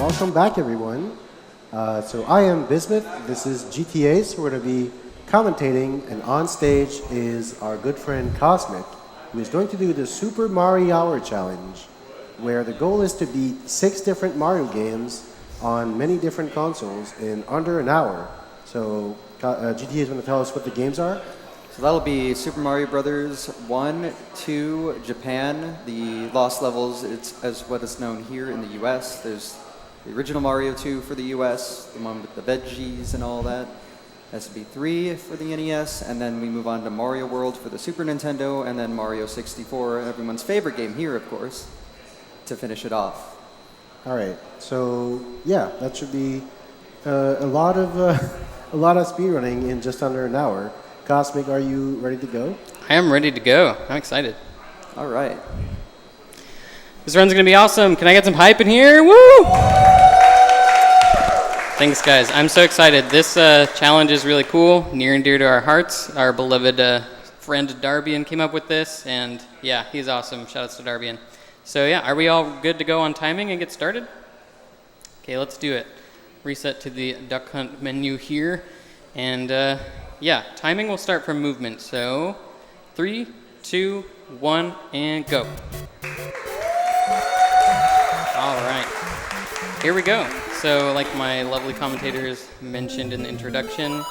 welcome back, everyone. So I am Bismuth. This is GTA, so we're going to be commentating, and on stage is our good friend Kosmic, who is going to do the Super Marihour Challenge, where the goal is to beat 6 different Mario games on many different consoles in under an hour. So GTA is going to tell us what the games are. So that'll be Super Mario Brothers 1, 2, Japan, the Lost Levels, it's as what is known here in the US. There's the original Mario 2 for the US, the one with the veggies and all that. SB3 for the NES, and then we move on to Mario World for the Super Nintendo, and then Mario 64, everyone's favorite game here, of course, to finish it off. All right, so yeah, that should be a lot of speedrunning in just under an hour. Cosmic, are you ready to go? I am ready to go. I'm excited. All right. This run's going to be awesome. Can I get some hype in here? Woo! Thanks, guys. I'm so excited. This challenge is really cool, near and dear to our hearts. Our beloved friend Darbian came up with this, and yeah, he's awesome. Shoutouts to Darbian. So yeah, are we all good to go on timing and get started? Okay, let's do it. Reset to the Duck Hunt menu here, and yeah, timing will start from movement. So 3, 2, 1, and go. All right, here we go. So like my lovely commentators mentioned in the introduction,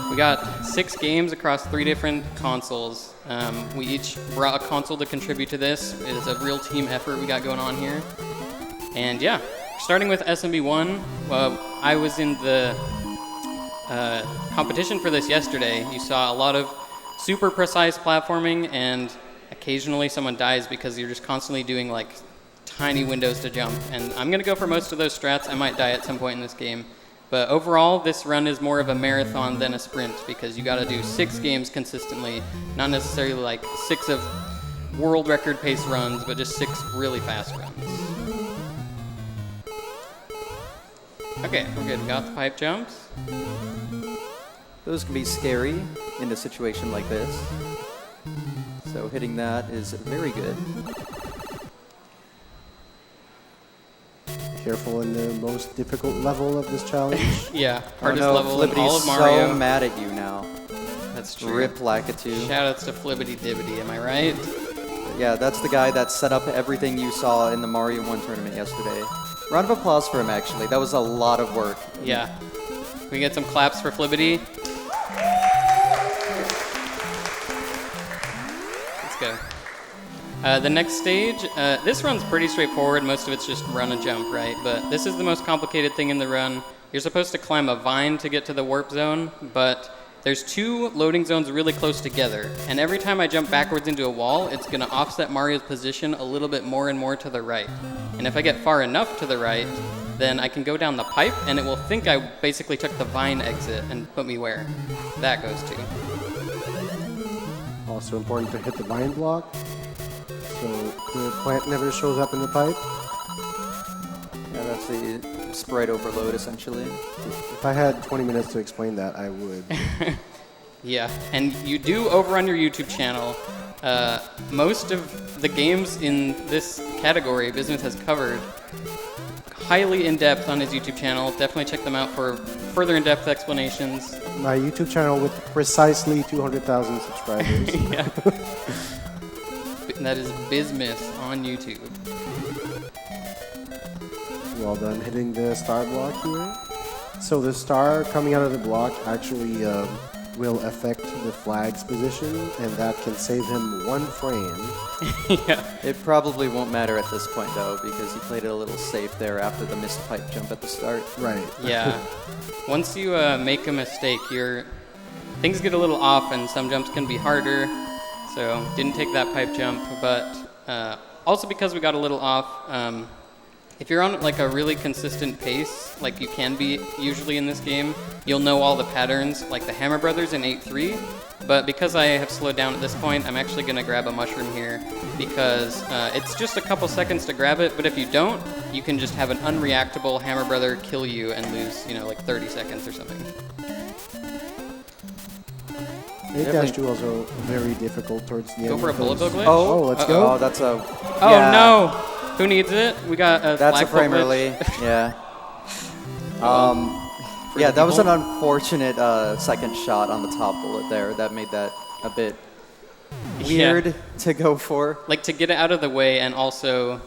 we got 6 games across 3 different consoles. We each brought a console to contribute to this. It is a real team effort we got going on here. And yeah, starting with SMB1, I was in the competition for this yesterday. You saw a lot of super precise platforming, and occasionally someone dies because you're just constantly doing like tiny windows to jump, and I'm going to go for most of those strats. I might die at some point in this game, but overall this run is more of a marathon than a sprint, because you got to do 6 games consistently, not necessarily like 6 of world record pace runs, but just 6 really fast runs. Okay, we're good. Got the pipe jumps. Those can be scary in a situation like this. So hitting that is very good. Careful in the most difficult level of this challenge. Yeah, hardest oh no, level in Flibbity's all of Mario. So mad at you now. That's true. Rip Lakitu. Shoutouts to Flibbity Dibbity, am I right? Yeah, that's the guy that set up everything you saw in the Mario 1 tournament yesterday. Round of applause for him, actually. That was a lot of work. Yeah. Can we get some claps for Flibbity? Let's go. The next stage, this run's pretty straightforward. Most of it's just run and jump, right? But this is the most complicated thing in the run. You're supposed to climb a vine to get to the warp zone, but there's 2 loading zones really close together. And every time I jump backwards into a wall, it's going to offset Mario's position a little bit more and more to the right. And if I get far enough to the right, then I can go down the pipe, and it will think I basically took the vine exit and put me where that goes to. Also important to hit the vine block, so the plant never shows up in the pipe. Yeah, that's the sprite overload, essentially. If I had 20 minutes to explain that, I would. Yeah, and you do overrun your YouTube channel. Most of the games in this category Bismuth has covered highly in-depth on his YouTube channel. Definitely check them out for further in-depth explanations. My YouTube channel with precisely 200,000 subscribers. Yeah. That is Bismuth on YouTube. Well done hitting the star block here. So the star coming out of the block actually will affect the flag's position, and that can save him 1 frame. Yeah. It probably won't matter at this point, though, because he played it a little safe there after the missed pipe jump at the start. Right. Yeah. Once you make a mistake, things get a little off, and some jumps can be harder. So didn't take that pipe jump, but also because we got a little off, if you're on like a really consistent pace, like you can be usually in this game, you'll know all the patterns, like the Hammer Brothers in 8-3. But because I have slowed down at this point, I'm actually going to grab a mushroom here, because it's just a couple seconds to grab it, but if you don't, you can just have an unreactable Hammer Brother kill you and lose, like 30 seconds or something. 8-2 also very difficult towards the end. Go for a bullet bill glitch? Oh, let's go. Oh, that's a... Oh, yeah. no! Who needs it? We got a That's a flagpole frame glitch. early. Yeah. For Yeah, the that was an people. unfortunate second shot on the top bullet there. That made that a bit Yeah. weird to go for. Like, to get it out of the way and also...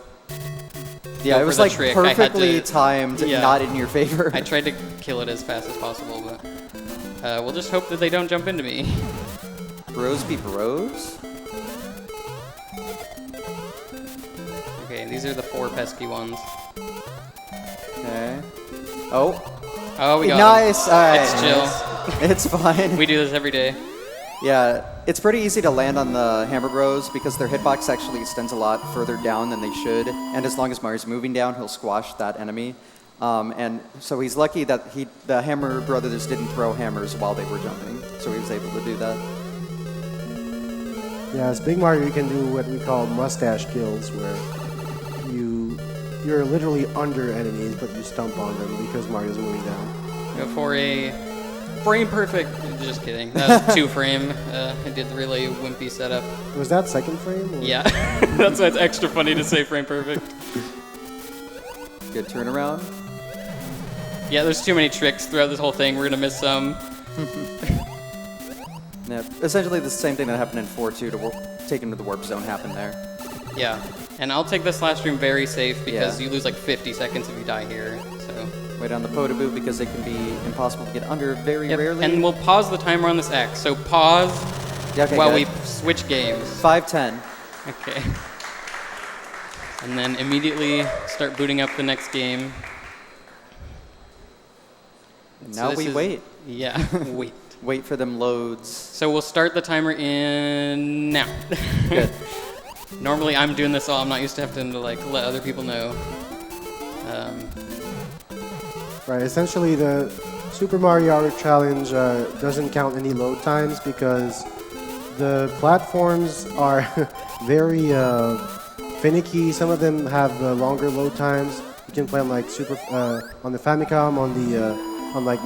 Yeah, go it was for the like trick. I had perfectly to- timed, Yeah. not in your favor. I tried to kill it as fast as possible, but... we'll just hope that they don't jump into me. Bros be bros? Okay, these are the 4 pesky ones. Okay. Oh, Oh, we got nice. All right. It's chill. It's fine. We do this every day. Yeah, it's pretty easy to land on the Hammer Bros because their hitbox actually extends a lot further down than they should. And as long as Mario's moving down, he'll squash that enemy. And so he's lucky that the Hammer Brothers didn't throw hammers while they were jumping. So he was able to do that. Yeah, as Big Mario, you can do what we call mustache kills, where you're literally under enemies, but you stomp on them because Mario's moving down. Go for a frame perfect. Just kidding. That was 2 frame. I did the really wimpy setup. Was that second frame? Or? Yeah, that's why it's extra funny to say frame perfect. Good turnaround. Yeah, there's too many tricks throughout this whole thing. We're gonna miss some. Yeah, essentially the same thing that happened in 4-2 to take him to the warp zone happened there. Yeah, and I'll take this last room very safe because Yeah. you lose like 50 seconds if you die here. So. Wait on the Podoboo because it can be impossible to get under very Yep, rarely. and we'll pause the timer on this X. So pause Yeah, okay, while good. we switch games. 5-10. Okay. And then immediately start booting up the next game. And So now this we is- wait. Yeah, wait. Wait for them loads. So we'll start the timer in now. Good. Normally I'm doing this all. I'm not used to having to like let other people know. Right, essentially the Super Mario Challenge doesn't count any load times because the platforms are very finicky. Some of them have longer load times. You can play on like on the Famicom, on like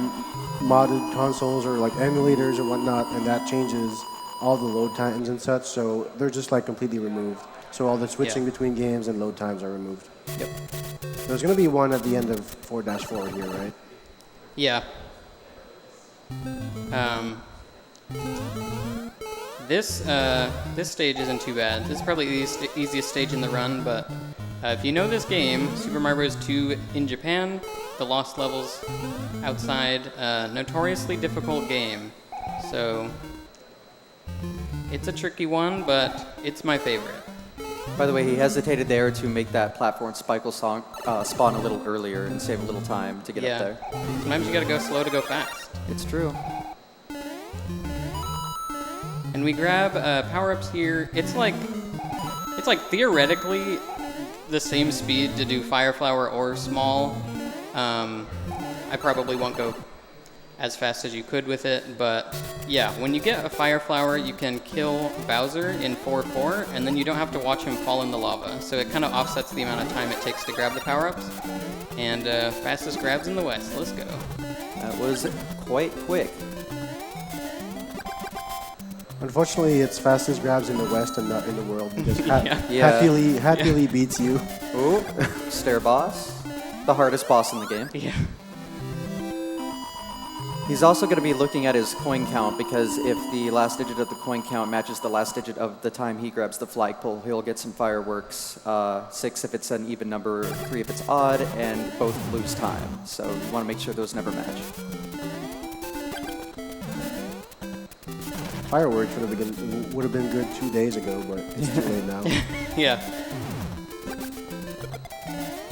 modded consoles or like emulators or whatnot, and that changes all the load times and such. So they're just like completely removed. So all the switching between games and load times are removed. Yep. There's going to be one at the end of 4-4 here, right? Yeah. This stage isn't too bad. This is probably the easiest stage in the run, but if you know this game, Super Mario Bros. 2 in Japan, the lost levels outside, notoriously difficult game. So it's a tricky one, but it's my favorite. By the way, he hesitated there to make that platform Spikle song spawn a little earlier and save a little time to get up there. Sometimes you gotta go slow to go fast. It's true. And we grab power-ups here. It's like theoretically the same speed to do Fire Flower or Small. I probably won't go as fast as you could with it, but yeah, when you get a Fire Flower, you can kill Bowser in 4-4, and then you don't have to watch him fall in the lava. So it kind of offsets the amount of time it takes to grab the power-ups. And fastest grabs in the West. Let's go. That was quite quick. Unfortunately, it's fastest grabs in the West and not in the world because Yeah. Happily beats you. Ooh, Stair Boss. The hardest boss in the game. Yeah. He's also going to be looking at his coin count because if the last digit of the coin count matches the last digit of the time he grabs the flagpole, he'll get some fireworks. 6 if it's an even number, 3 if it's odd, and both lose time. So you want to make sure those never match. Fireworks would have been good 2 days ago, but it's too late now. Yeah.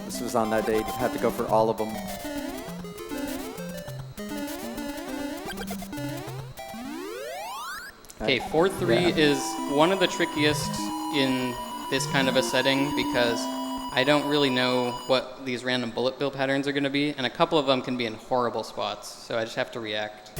This was on that day. You had to go for all of them. Okay, 4-3 is one of the trickiest in this kind of a setting because I don't really know what these random bullet bill patterns are going to be, and a couple of them can be in horrible spots, so I just have to react.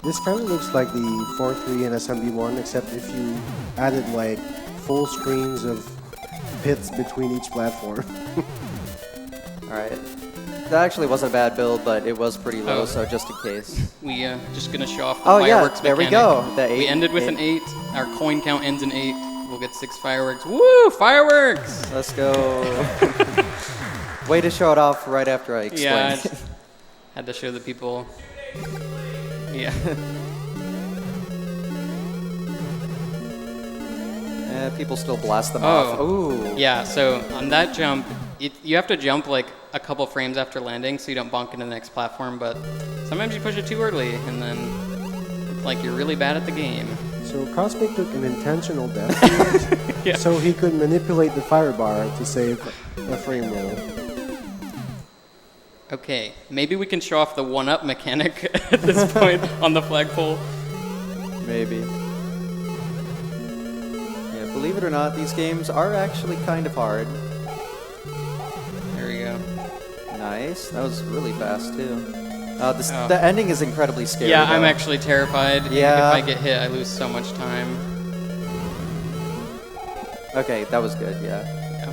This kind of looks like the 4-3 in SMB1, except if you added like full screens of pits between each platform. All right. that actually wasn't a bad build, but it was pretty low, Oh. so just in case. We just gonna show off the Oh, yeah, fireworks there we mechanic. go. The We eight- ended with eight. an 8. Our coin count ends in 8. We'll get 6 fireworks. Woo! Fireworks! Let's go. Way to show it off right after I explained. Yeah, I just had to show the people. Yeah. People still blast them off. Oh. Ooh. Yeah, so on that jump, you have to jump like a couple frames after landing so you don't bonk into the next platform, but sometimes you push it too early and then it's like you're really bad at the game. So Kosmic took an intentional death Yeah. so he could manipulate the fire bar to save a frame roll. Okay, maybe we can show off the one-up mechanic at this point on the flagpole. Maybe. Yeah, believe it or not, these games are actually kind of hard. There we go. Nice. That was really fast, too. Oh. The ending is incredibly scary. Yeah, though. I'm actually terrified. Yeah. If I get hit, I lose so much time. Okay, that was good, yeah. Yeah.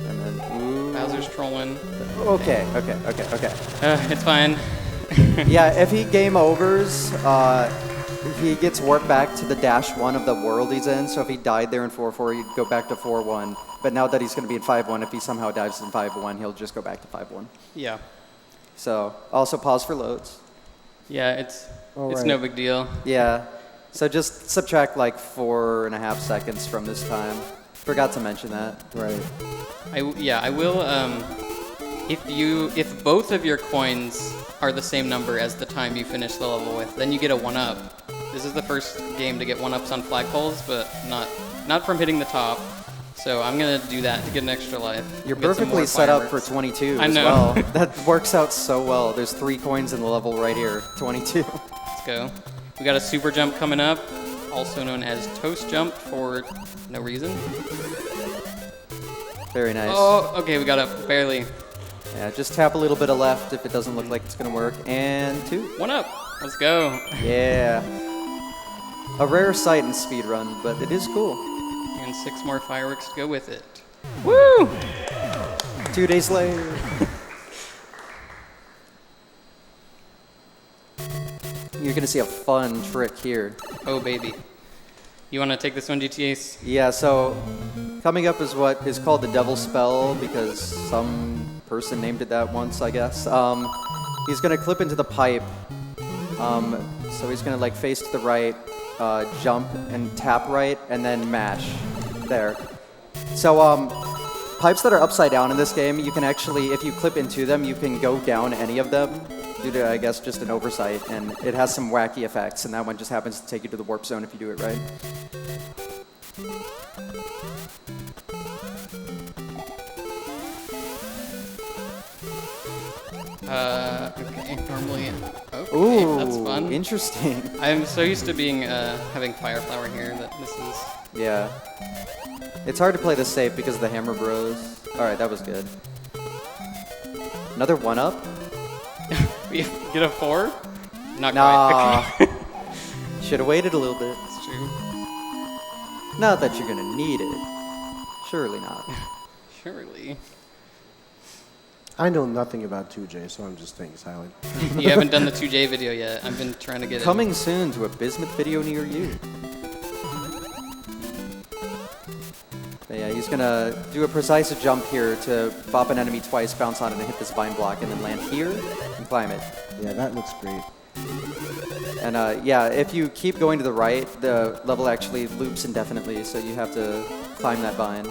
And then, ooh. Bowser's trolling. Okay. It's fine. Yeah, if he game overs, he gets warped back to the -1 of the world he's in. So if he died there in 4-4, he'd go back to 4-1. But now that he's going to be in 5-1, if he somehow dies in 5-1, he'll just go back to 5-1. Yeah. So also pause for loads. Yeah, it's Alright. no big deal. Yeah. So just subtract like 4.5 seconds from this time. Forgot to mention that. Right. I will. If both of your coins are the same number as the time you finish the level with, then you get a 1-up. This is the first game to get 1-ups on flagpoles, but not from hitting the top. So I'm gonna do that to get an extra life. You're Get some perfectly more set up for fireworks. 22 I as know. well. That works out so well. There's 3 coins in the level right here. 22. Let's go. We got a super jump coming up, also known as toast jump for no reason. Very nice. Oh, okay, we got up barely. Yeah, just tap a little bit of left if it doesn't look like it's gonna work. And 2. 1-up. Let's go. Yeah. A rare sight in speedrun, but it is cool. And 6 more fireworks to go with it. Woo! 2 days later. You're gonna see a fun trick here. Oh, baby. You want to take this one, GTAs? Yeah, so coming up is what is called the devil spell because some person named it that once, I guess. He's gonna clip into the pipe. So he's gonna like face to the right, jump and tap right, and then mash. There. So pipes that are upside down in this game, you can actually, if you clip into them, you can go down any of them due to, I guess, just an oversight, and it has some wacky effects, and that one just happens to take you to the warp zone if you do it right. Okay, normally. Okay, Ooh, that's fun. Interesting. I'm so used to being, having Fire Flower here that this is... Yeah. It's hard to play this safe because of the Hammer Bros. Alright, that was good. Another 1-up? We get a 4? Not Nah. quite. Okay. Should have waited a little bit. That's true. Not that you're gonna need it. Surely not. Surely. I know nothing about 2J, so I'm just staying silent. You haven't done the 2J video yet. I've been trying to get it. Coming soon to a Bismuth video near you. But yeah, he's gonna do a precise jump here to bop an enemy twice, bounce on it, and hit this vine block, and then land here and climb it. Yeah, that looks great. And yeah, if you keep going to the right, the level actually loops indefinitely, so you have to climb that vine.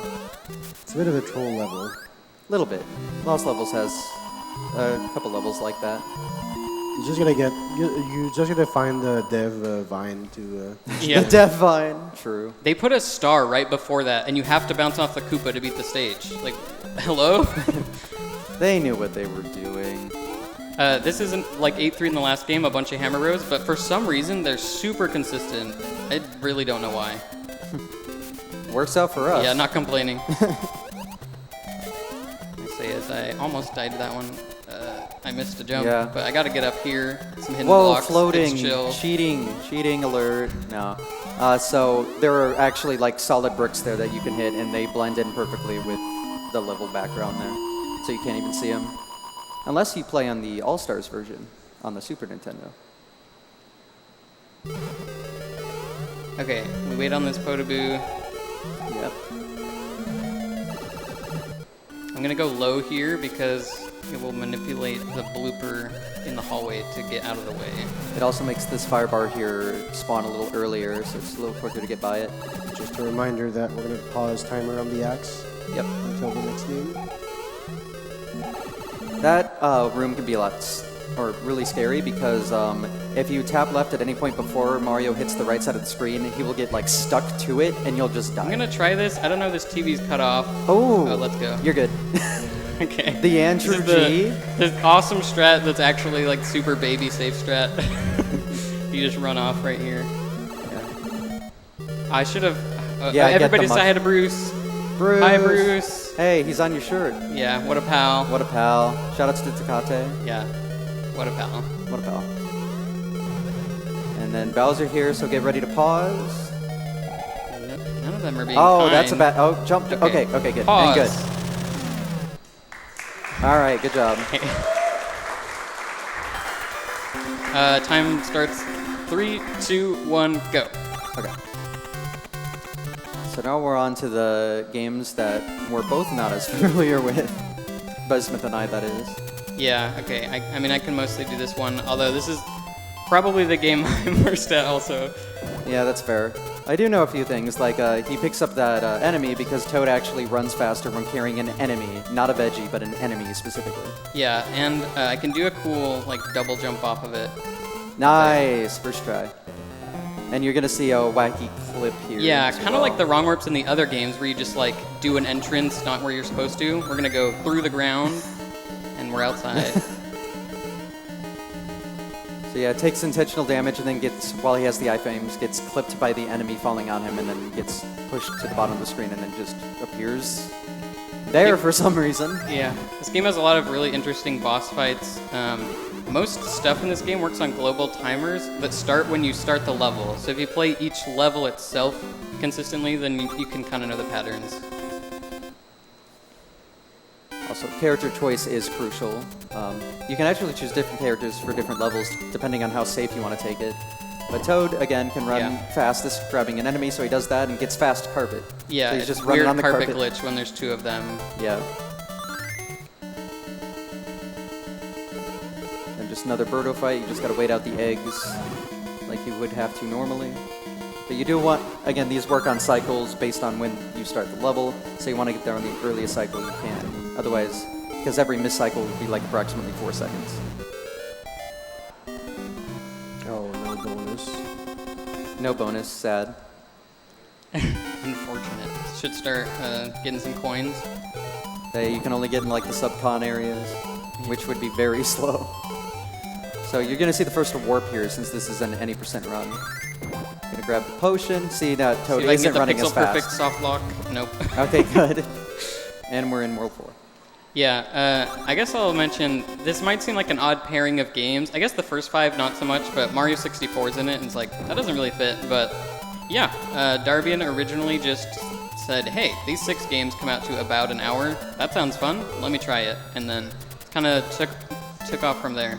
It's a bit of a troll level. Little bit. Lost Levels has a couple levels like that. You're just gonna get. You just gotta find the dev vine to. Yeah. The death vine. True. They put a star right before that, and you have to bounce off the Koopa to beat the stage. Like, hello? They knew what they were doing. This isn't like 8-3 in the last game, a bunch of Hammer Bros, but for some reason, they're super consistent. I really don't know why. Works out for us. Yeah, not complaining. I say as I almost died to that one. I missed a jump, Yeah. but I gotta get up here. Some hidden Whoa, blocks. floating. It's chill. Cheating alert. No. So there are actually like solid bricks there that you can hit, and they blend in perfectly with the level background there. So you can't even see them. Unless you play on the All-Stars version on the Super Nintendo. Okay, we wait on this Podoboo. Yep. I'm gonna go low here because it will manipulate the blooper in the hallway to get out of the way. It also makes this fire bar here spawn a little earlier, so it's a little quicker to get by it. Just a reminder that we're going to pause timer on the axe. Yep. Until the next game. That room can be a lot, really scary because if you tap left at any point before Mario hits the right side of the screen, he will get like stuck to it and you'll just die. I'm gonna try this. I don't know if this TV's cut off. Oh, let's go. You're good. Okay. The Andrew G. This awesome strat that's actually like super baby safe strat. You just run off right here. Yeah. I should have. Yeah, everybody say hi to Bruce. Bruce. Hi, Bruce. Hey, he's on your shirt. Yeah, what a pal. What a pal. Shoutouts to Takate. Yeah, what a pal. What a pal. And then Bowser here, so get ready to pause. None of them are being Oh, kind. that's a bad. Oh, jump. Okay, good. Pause. And good. All right, good job. Time starts. 3, 2, 1, go. Okay. So now we're on to the games that we're both not as familiar with. Bismuth and I, that is. Yeah, okay. I mean, I can mostly do this one, although this is probably the game I'm worst at also. Yeah, that's fair. I do know a few things, like he picks up that enemy because Toad actually runs faster when carrying an enemy, not a veggie, but an enemy specifically. Yeah, and I can do a cool, like, double jump off of it. Nice, first try. And you're gonna see a wacky flip here. Yeah, kind of like the wrong warps in the other games where you just, like, do an entrance not where you're supposed to. We're gonna go through the ground, and we're outside. So yeah, it takes intentional damage and then gets, while he has the iframes, gets clipped by the enemy falling on him and then gets pushed to the bottom of the screen and then just appears there for some reason. Yeah, this game has a lot of really interesting boss fights. Most stuff in this game works on global timers that start when you start the level. So if you play each level itself consistently, then you can kind of know the patterns. Also, character choice is crucial. You can actually choose different characters for different levels depending on how safe you want to take it. But Toad, again, can run fastest grabbing an enemy, so he does that and gets fast carpet. Yeah, so he's just it's running weird on the carpet carpet glitch when there's two of them. Yeah. And just another Birdo fight, you just gotta wait out the eggs like you would have to normally. But you do want, again, these work on cycles based on when you start the level, so you want to get there on the earliest cycle you can. Otherwise, because every miss cycle would be like approximately 4 seconds. Oh, no bonus. No bonus, sad. Unfortunate. Should start getting some coins. You can only get in like the sub-con areas, which would be very slow. So you're gonna see the first warp here since this is an any % run. Gonna grab the potion, see that Toad See if I can isn't get the running pixel as fast. perfect soft lock. Nope. Okay, good. And we're in World 4. Yeah, I guess I'll mention, this might seem like an odd pairing of games. I guess the first 5, not so much, but Mario 64's in it, and it's like, that doesn't really fit. But yeah, Darbian originally just said, hey, these 6 games come out to about an hour. That sounds fun. Let me try it. And then kind of took off from there.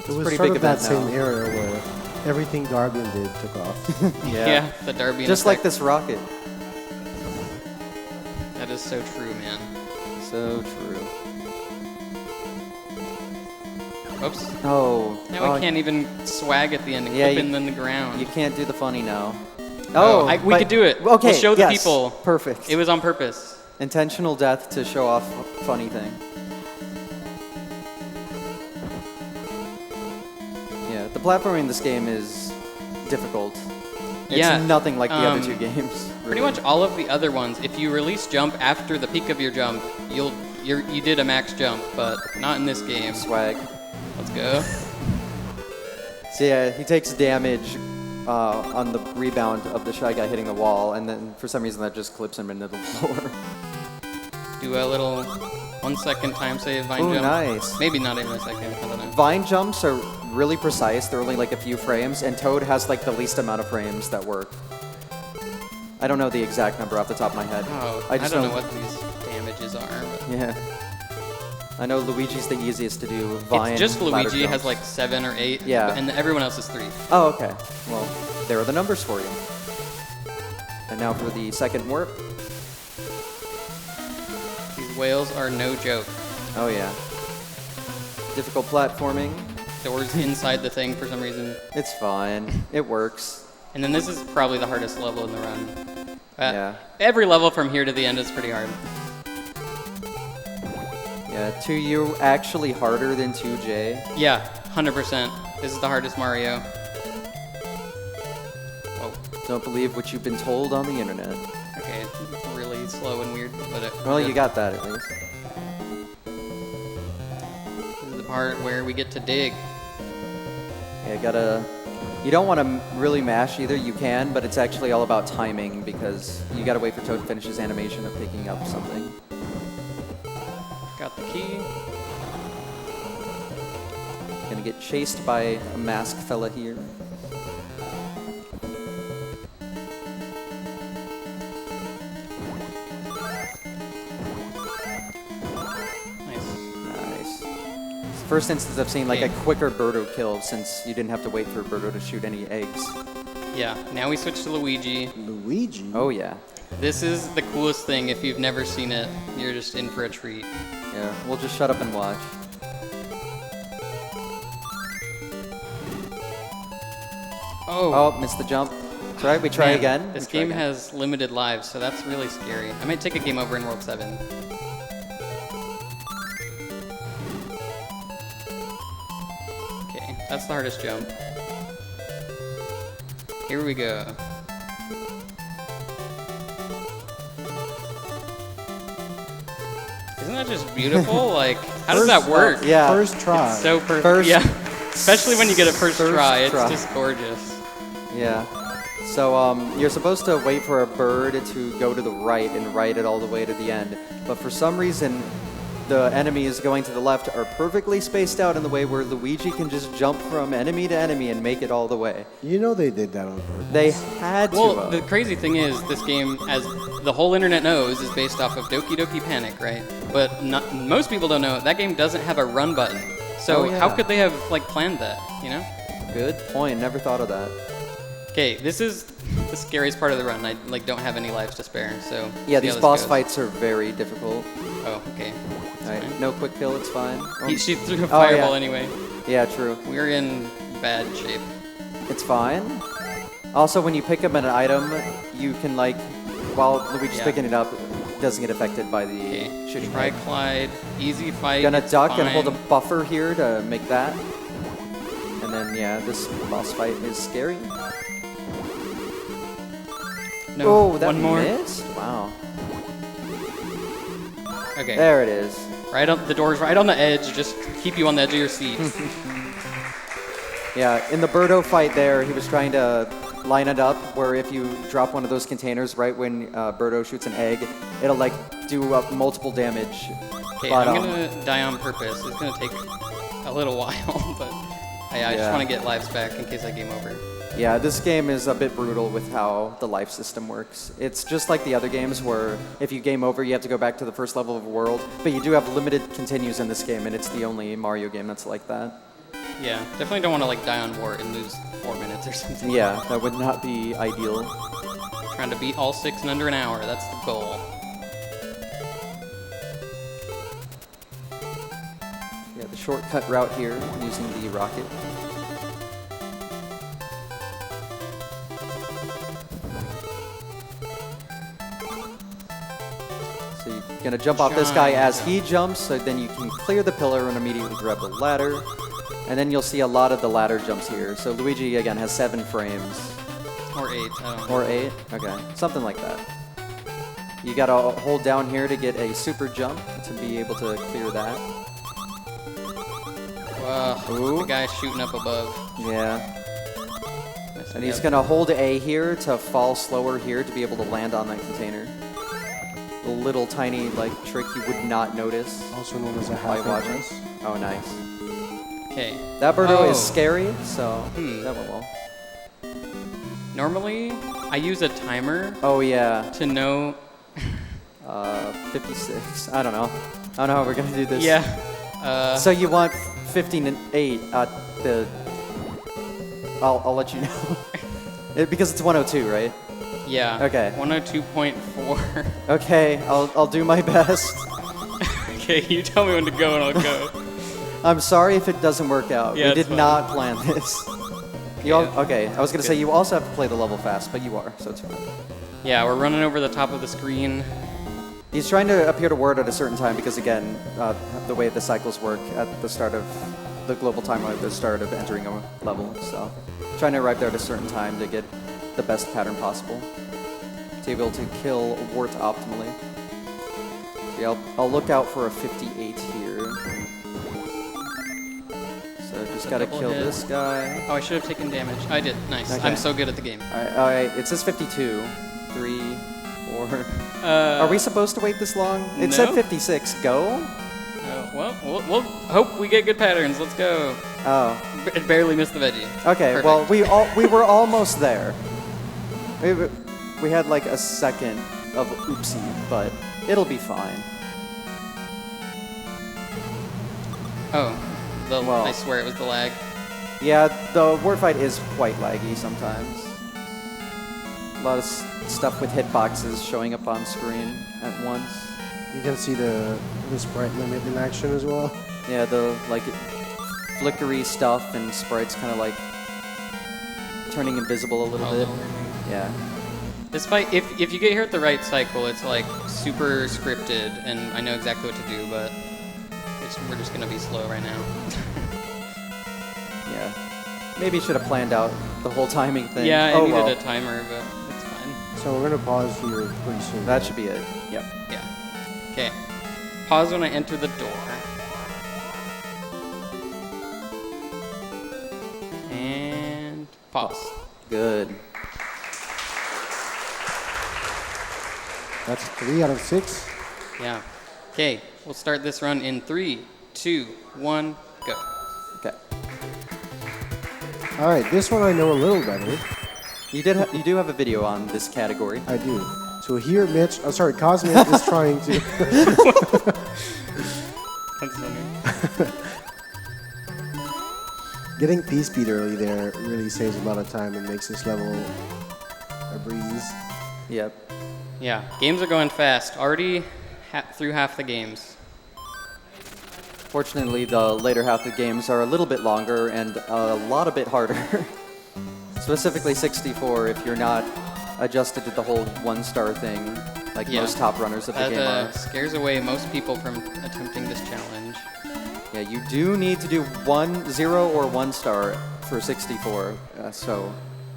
It was pretty sort big of that event same now. era where everything Darbian did took off. Yeah, the Darbian Just like effect. this rocket. That is so true, man. So true. Oops. Oh. Now I can't even swag at the end and Yeah, clip in the ground. You can't do the funny now. We could do it. Okay, We'll show the yes, people. Perfect. It was on purpose. Intentional death to show off a funny thing. Yeah, the platforming in this game is difficult. It's Yeah, nothing like the other 2 games. Pretty much all of the other ones, if you release jump after the peak of your jump, you did a max jump, but not in this game. Swag. Let's go. So yeah, he takes damage on the rebound of the Shy Guy hitting the wall, and then for some reason that just clips him into the floor. Do a little 1 second time save vine Ooh, jump. nice. Maybe not even a second. I don't know. Vine jumps are really precise. They're only like a few frames, and Toad has like the least amount of frames that work. I don't know the exact number off the top of my head. Oh, I just don't know what these damages are. But Yeah. I know Luigi's the easiest to do. Vine, It's just ladder Luigi has jumps. like 7 or 8. Yeah. And everyone else is 3. Oh, okay. Well, there are the numbers for you. And now for the second warp. These whales are no joke. Oh, yeah. Difficult platforming. Doors inside the thing for some reason. It's fine. It works. And then this is probably the hardest level in the run. Yeah. Every level from here to the end is pretty hard. Yeah, 2U actually harder than 2J. Yeah, 100%. This is the hardest Mario. Whoa. Don't believe what you've been told on the internet. Okay, it's really slow and weird, but Well, you got that at least. This is the part where we get to dig. Yeah, you don't want to really mash either. You can, but it's actually all about timing because you gotta wait for Toad to finish his animation of picking up something. Got the key. Gonna get chased by a masked fella here. Nice. Nice. First instance I've seen like a quicker Birdo kill since you didn't have to wait for Birdo to shoot any eggs. Yeah, now we switch to Luigi. Luigi? Oh yeah. This is the coolest thing. If you've never seen it, you're just in for a treat. Yeah, we'll just shut up and watch. Oh, Oh, missed the jump. It's all right, we try man, again. This We try game again. has limited lives, so that's really scary. I might take a game over in World 7. Okay, that's the hardest jump. Here we go. Isn't that just beautiful? Like, how does that work? Yeah. First try. It's so perfect. First- Yeah, especially when you get it first try. It's try. just gorgeous. Yeah. So you're supposed to wait for a bird to go to the right and ride it all the way to the end. But for some reason, the enemies going to the left are perfectly spaced out in the way where Luigi can just jump from enemy to enemy and make it all the way. You know they did that on purpose. They had to. Well, the crazy thing is, this game, as the whole internet knows, is based off of Doki Doki Panic, right? But most people don't know that game doesn't have a run button. So Oh, yeah. how could they have like planned that? You know? Good point. Never thought of that. Okay, this is the scariest part of the run. I like don't have any lives to spare. So Yeah, see these how this boss goes. fights are very difficult. Oh, okay. All right, no quick kill. It's fine. Oh, She threw a yeah. fireball anyway. yeah, true. We're in bad shape. It's fine. Also, when you pick up an item, you can like, while Luigi's Yeah. picking it up, it doesn't get affected by the Okay, shooting. try egg. Clyde. Easy fight. Gonna it's duck and hold a fine. buffer here to make that. And then, yeah, this boss fight is scary. No, Oh, that one more. missed? Wow. Okay. There it is. Right on the door's right on the edge. Just keep you on the edge of your seat. Yeah, in the Birdo fight there, he was trying to line it up where if you drop one of those containers right when Birdo shoots an egg, it'll like do up multiple damage. Okay, But, I'm gonna die on purpose. It's gonna take a little while, but I just Yeah. want to get lives back in case I game over. Yeah, this game is a bit brutal with how the life system works. It's just like the other games where if you game over, you have to go back to the first level of a world, but you do have limited continues in this game, and it's the only Mario game that's like that. Yeah, definitely don't want to like die on war and lose 4 minutes or something. Yeah, that would not be ideal. Trying to beat all 6 in under an hour. That's the goal. Yeah, the shortcut route here using the rocket. So you're gonna jump off this guy as he jumps, so then you can clear the pillar and immediately grab the ladder. And then you'll see a lot of the ladder jumps here. So Luigi, again, has 7 frames. Or 8. I don't know. Or 8? Okay, something like that. You gotta hold down here to get a super jump to be able to clear that. Ooh. The guy's shooting up above. Yeah. Messing And me he's up. gonna hold A here to fall slower here to be able to land on that container. A little tiny like trick you would not notice Also known as a by half watching. address. Oh, nice. Okay. That Birdo Oh. is scary, so Hmm. that went well. Normally, I use a timer Oh yeah, to know. 56. I don't know how we're gonna do this. Yeah, So you want 15 and 8 at the... I'll let you know. Because it's 102, right? Yeah. Okay. 102.4. Okay, I'll do my best. Okay, you tell me when to go and I'll go. I'm sorry if it doesn't work out. Yeah, we did it's fine. not plan this. Okay, I was going to say Good. you also have to play the level fast, but you are, so it's fine. Yeah, we're running over the top of the screen. He's trying to appear to word at a certain time because, again, the way the cycles work at the start of the global timer, at the start of entering a level. So, trying to arrive there at a certain time to get the best pattern possible. To be able to kill Wart optimally. So yeah, I'll look out for a 58 here. So just gotta double kill hit. this guy. Oh, I should have taken damage. I did. Nice. Okay. I'm so good at the game. Alright, it says 52. 3, 4. Are we supposed to wait this long? It said no. 56. Go? Well, we'll hope we get good patterns. Let's go. Oh. It barely missed the veggie. Okay, Perfect. well, we were almost there. We had like a second of oopsie, but it'll be fine. Oh, Well. I swear it was the lag. Yeah, the word fight is quite laggy sometimes. A lot of stuff with hitboxes showing up on screen at once. You can see the sprite limit in action as well. Yeah, the like flickery stuff and sprites kind of like turning invisible a little bit. Yeah. This fight, if you get here at the right cycle, it's like super scripted, and I know exactly what to do, but we're just gonna be slow right now. Yeah. Maybe you should have planned out the whole timing thing. Yeah, I Oh, needed well. a timer, but it's fine. So we're gonna pause here pretty soon. That should be it. Yep. Yeah. Okay. Pause when I enter the door. And pause. Good. That's 3 out of 6. Yeah. Okay, we'll start this run in 3, 2, 1, go. Okay. All right, this one I know a little better. You do have a video on this category. I do. So here, Cosmic is trying to. That's funny. Getting P-speed early there really saves a lot of time and makes this level a breeze. Yep. Yeah, games are going fast. Already through half the games. Fortunately, the later half of the games are a little bit longer and a lot a bit harder. Specifically 64 if you're not adjusted to the whole one-star thing, like Yeah. most top runners of the That game are. scares away most people from attempting this challenge. Yeah, you do need to do 0 or 1 star for 64. So,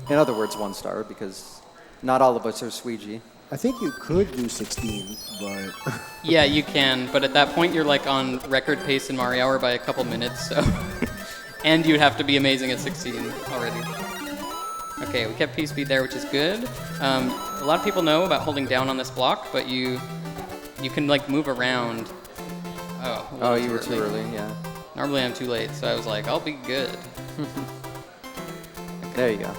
in other words, 1 star, because not all of us are Squeegee. I think you could do 16, but Yeah, you can, but at that point you're like on record pace in Marihour by a couple minutes, so... And you'd have to be amazing at 16 already. Okay, we kept P-speed there, which is good. A lot of people know about holding down on this block, but you can like move around. Oh, a little Oh, you were too early, yeah. Normally I'm too late, so I was like, I'll be good. There you go.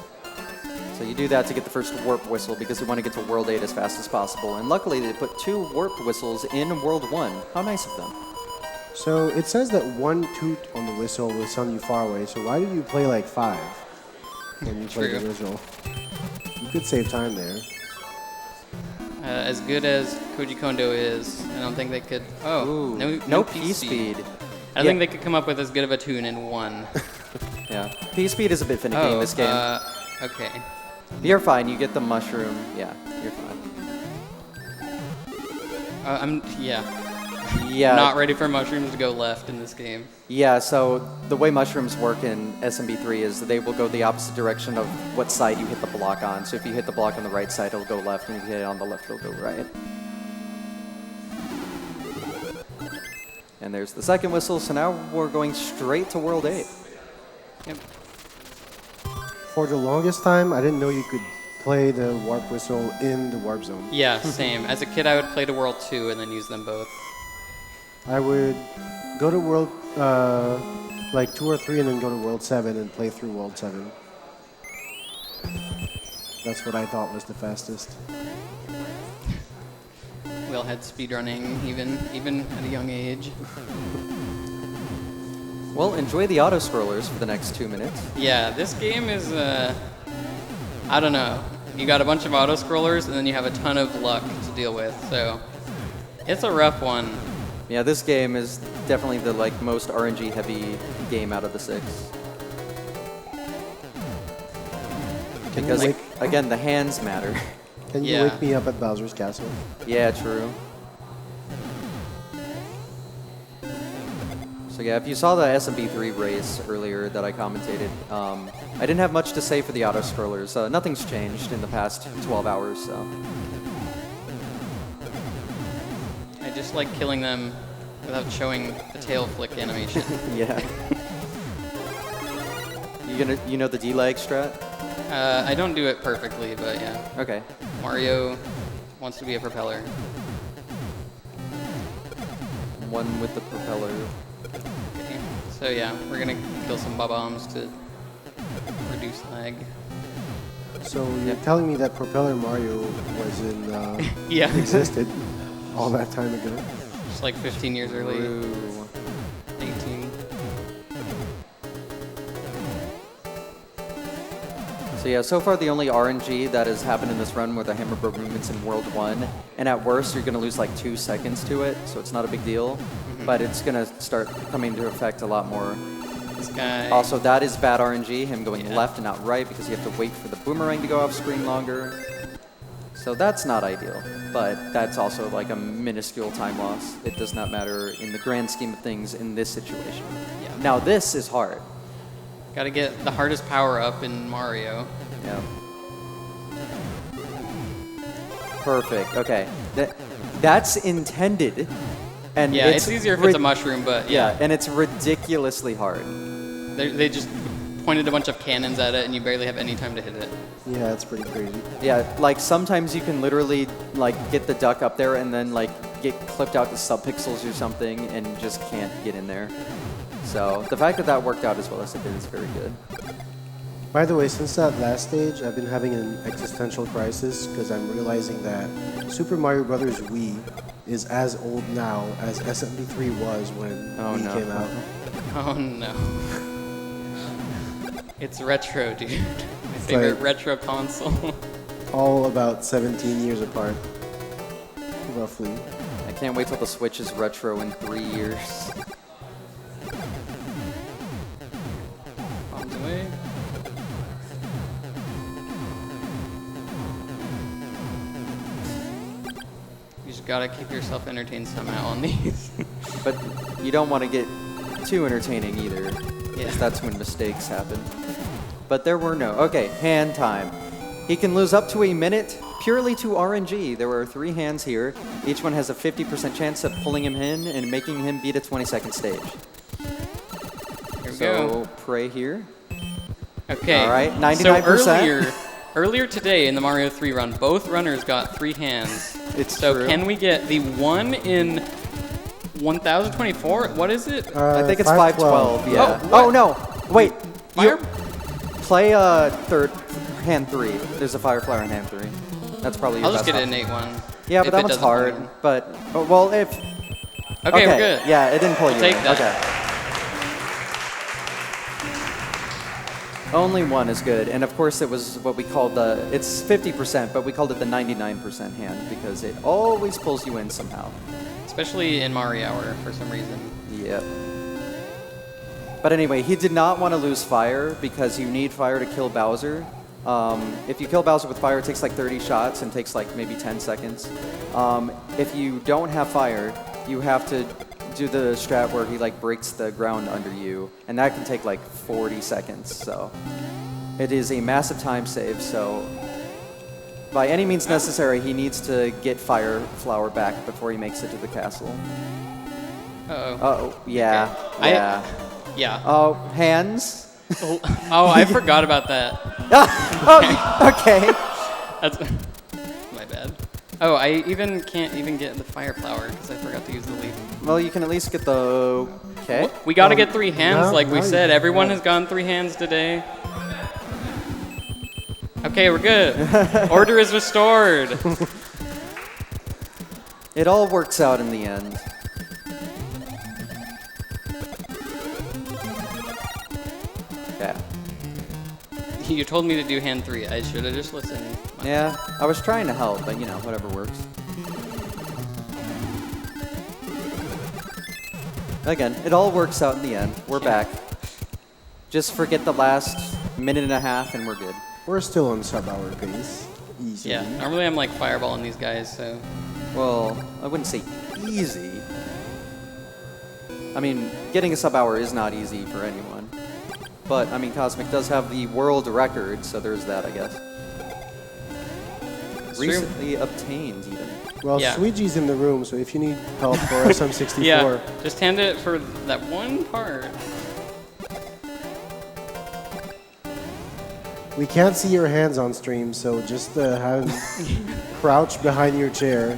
So you do that to get the first warp whistle because you want to get to World 8 as fast as possible. And luckily they put 2 warp whistles in World 1. How nice of them. so it says that 1 toot on the whistle will sound you far away. So why did you play like 5 when you played the True. whistle? You could save time there. As good as Koji Kondo is, I don't think they could... Oh, Ooh, no P-speed. I don't think they could come up with as good of a tune in 1. Yeah. P-speed is a bit finicky in this game. Okay. You're fine. You get the mushroom. Yeah, you're fine. Yeah. Not ready for mushrooms to go left in this game. Yeah, so the way mushrooms work in SMB3 is that they will go the opposite direction of what side you hit the block on. So if you hit the block on the right side, it'll go left, and if you hit it on the left, it'll go right. And there's the second whistle, so now we're going straight to World 8. Yep. For the longest time, I didn't know you could play the warp whistle in the warp zone. Yeah, same. As a kid, I would play to World 2 and then use them both. I would go to World, like 2 or 3, and then go to World 7 and play through World 7. That's what I thought was the fastest. We all had speedrunning, even at a young age. Well, enjoy the auto scrollers for the next 2 minutes. Yeah, this game is, I don't know. You got a bunch of auto scrollers, and then you have a ton of luck to deal with. So it's a rough one. Yeah, this game is definitely the most RNG heavy game out of the 6. Because again, the hands matter. Can you wake me up at Bowser's Castle? Yeah, true. So yeah, if you saw the SMB3 race earlier that I commentated, I didn't have much to say for the auto scrollers. Nothing's changed in the past 12 hours, so. I just like killing them without showing the tail flick animation. Yeah. You know the D-lag strat? I don't do it perfectly, but yeah. Okay. Mario wants to be a propeller. One with the propeller. Okay. So yeah, we're gonna kill some bombs to reduce lag. So you're telling me that Propeller Mario was in Yeah. existed all that time ago? Just like 15 years early. Ooh. 18. So yeah, so far the only RNG that has happened in this run were the hammer movements in World 1. And at worst, you're going to lose like 2 seconds to it, so it's not a big deal. But it's going to start coming into effect a lot more. This guy. Also, that is bad RNG, him going left and not right, because you have to wait for the boomerang to go off screen longer. So that's not ideal, but that's also like a minuscule time loss. It does not matter in the grand scheme of things in this situation. Yeah. Now this is hard. Gotta get the hardest power up in Mario. Yeah. Perfect. Okay. That's intended. And Yeah, it's easier if it's a mushroom, but yeah, and it's ridiculously hard. They just pointed a bunch of cannons at it, and you barely have any time to hit it. Yeah, it's pretty crazy. Yeah, like sometimes you can literally like get the duck up there and then like get clipped out to subpixels or something and just can't get in there. So the fact that that worked out as well as it did is very good. By the way, since that last stage, I've been having an existential crisis because I'm realizing that Super Mario Bros. Wii is as old now as SMB3 was when Wii came out. Oh no. It's retro, dude. My favorite retro console. All about 17 years apart, roughly. I can't wait till the Switch is retro in 3 years. Bombs away. You just gotta keep yourself entertained somehow on these. But you don't want to get too entertaining either, Yeah. because that's when mistakes happen. But there were no. Okay, hand time. He can lose up to a minute purely to RNG. There were 3 hands here. Each one has a 50% chance of pulling him in and making him beat a 20-second stage. Here we So go. pray here. Okay. All right, 99%. So earlier today in the Mario 3 run, both runners got 3 hands. It's so true. can we get the one in 1024? What is it? I think it's 512. Yeah. Oh, Oh no! Wait. Fire? Play third hand 3. There's a fire flower in hand 3. That's probably your I'll just best get an option. innate one. Yeah, but if that it one's doesn't pull hard. in. But well, if Okay, we're good. Yeah, it didn't pull you take in. that. Okay. Only one is good, and of course it was what we called the. It's 50%, but we called it the 99% hand because it always pulls you in somehow. Especially in Marihour for some reason. Yep. But anyway, he did not want to lose fire because you need fire to kill Bowser. If you kill Bowser with fire, it takes like 30 shots and takes like maybe 10 seconds. If you don't have fire, you have to do the strat where he like breaks the ground under you, and that can take like 40 seconds. So it is a massive time save. So by any means necessary, he needs to get Fire Flower back before he makes it to the castle. Uh-oh. Oh, yeah, Okay. yeah. Yeah. Oh, hands. Oh, I forgot about that. Oh, okay. That's my bad. Oh, I can't even get the fire flower because I forgot to use the leaf. Well, you can at least get the. Okay. We got to get 3 hands, like we no, said. you- Everyone has gotten 3 hands today. Okay, we're good. Order is restored. It all works out in the end. You told me to do hand 3. I should have just listened. Yeah, I was trying to help, but you know, whatever works. Again, it all works out in the end. We're back. Just forget the last minute and a half and we're good. We're still on sub-hour pace. Easy. Yeah, normally I'm like fireballing these guys, so. Well, I wouldn't say easy. I mean, getting a sub-hour is not easy for anyone. But, I mean, Kosmic does have the world record, so there's that, I guess. Recently obtained, even. Well, Yeah. Sweegee's in the room, so if you need help for SM64, Yeah, just hand it for that one part. we can't see your hands on stream, so just have him crouch behind your chair.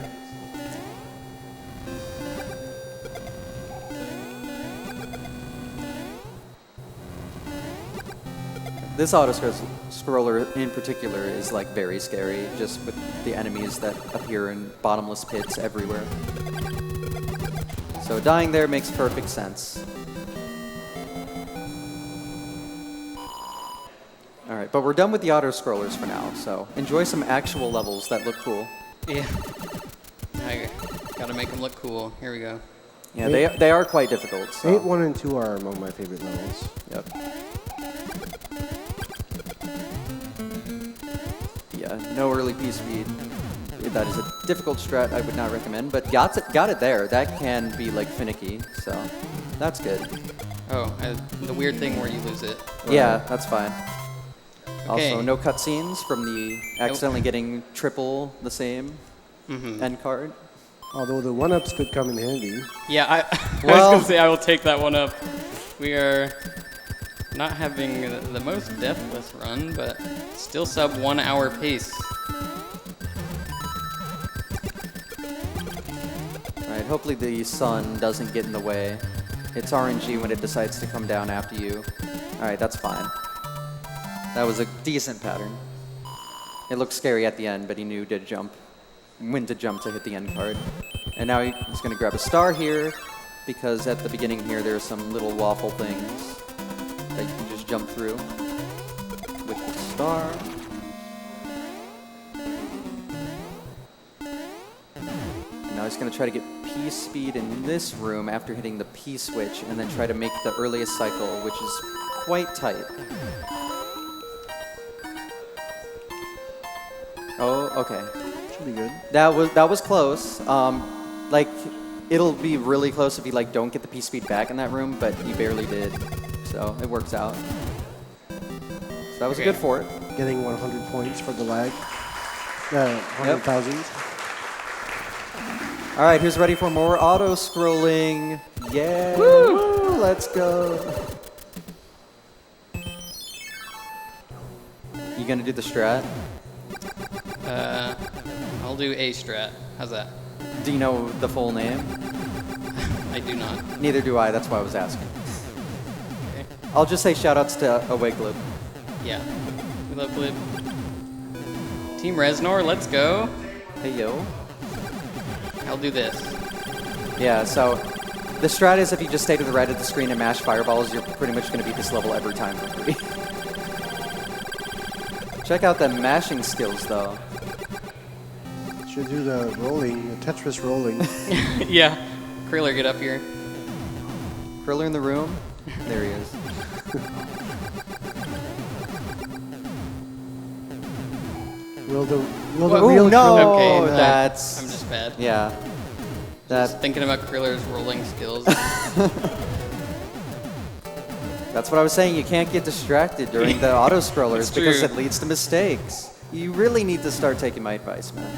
This auto-scroller in particular is like very scary, just with the enemies that appear in bottomless pits everywhere. So dying there makes perfect sense. Alright, but we're done with the auto-scrollers for now, so enjoy some actual levels that look cool. Yeah. I gotta make them look cool. Here we go. Yeah, they are quite difficult. So. 8, 1, and 2 are among my favorite levels. Yep. Yeah, no early P speed. That is a difficult strat I would not recommend, but got it there. That can be like finicky, so that's good. Oh, the weird thing where you lose it. Yeah, that's fine. Okay. Also, no cutscenes from the accidentally getting triple the same end card. Although the 1-ups could come in handy. Yeah, I was Well- gonna say I will take that one up. We are not having the most deathless run, but still sub 1 hour pace. Alright, hopefully the sun doesn't get in the way. It's RNG when it decides to come down after you. Alright, that's fine. That was a decent pattern. It looked scary at the end, but he knew when to jump to hit the end card. And now he's going to grab a star here, because at the beginning here there's some little waffle things that you can just jump through with the star. Now he's going to try to get P speed in this room after hitting the P switch, and then try to make the earliest cycle, which is quite tight. Oh, okay. Should be good. That was close. Like, it'll be really close if you like don't get the P speed back in that room, but you barely did, so it works out. So that was Okay. good for it. Getting 100 points for the lag. 100,000. All right, who's ready for more auto scrolling? Yeah, woo! Let's go. You gonna do the strat? I'll do A strat. How's that? Do you know the full name? I do not. Neither do I. That's why I was asking. Okay. I'll just say shoutouts to Awiglib. Yeah. We love Glib. Team Reznor, let's go. Hey yo. I'll do this. Yeah, so the strat is if you just stay to the right of the screen and mash fireballs, you're pretty much going to beat this level every time for free. Check out the mashing skills, though. Should do the rolling, the Tetris rolling. Yeah. Kriller, get up here. Kriller in the room? There he is. Will the Whoa, real no! Kriller- Okay, Oh, that's... I'm just bad. Yeah. Just thinking about Kriller's rolling skills. That's what I was saying. You can't get distracted during the auto-scrollers It's because true. it leads to mistakes. You really need to start taking my advice, man.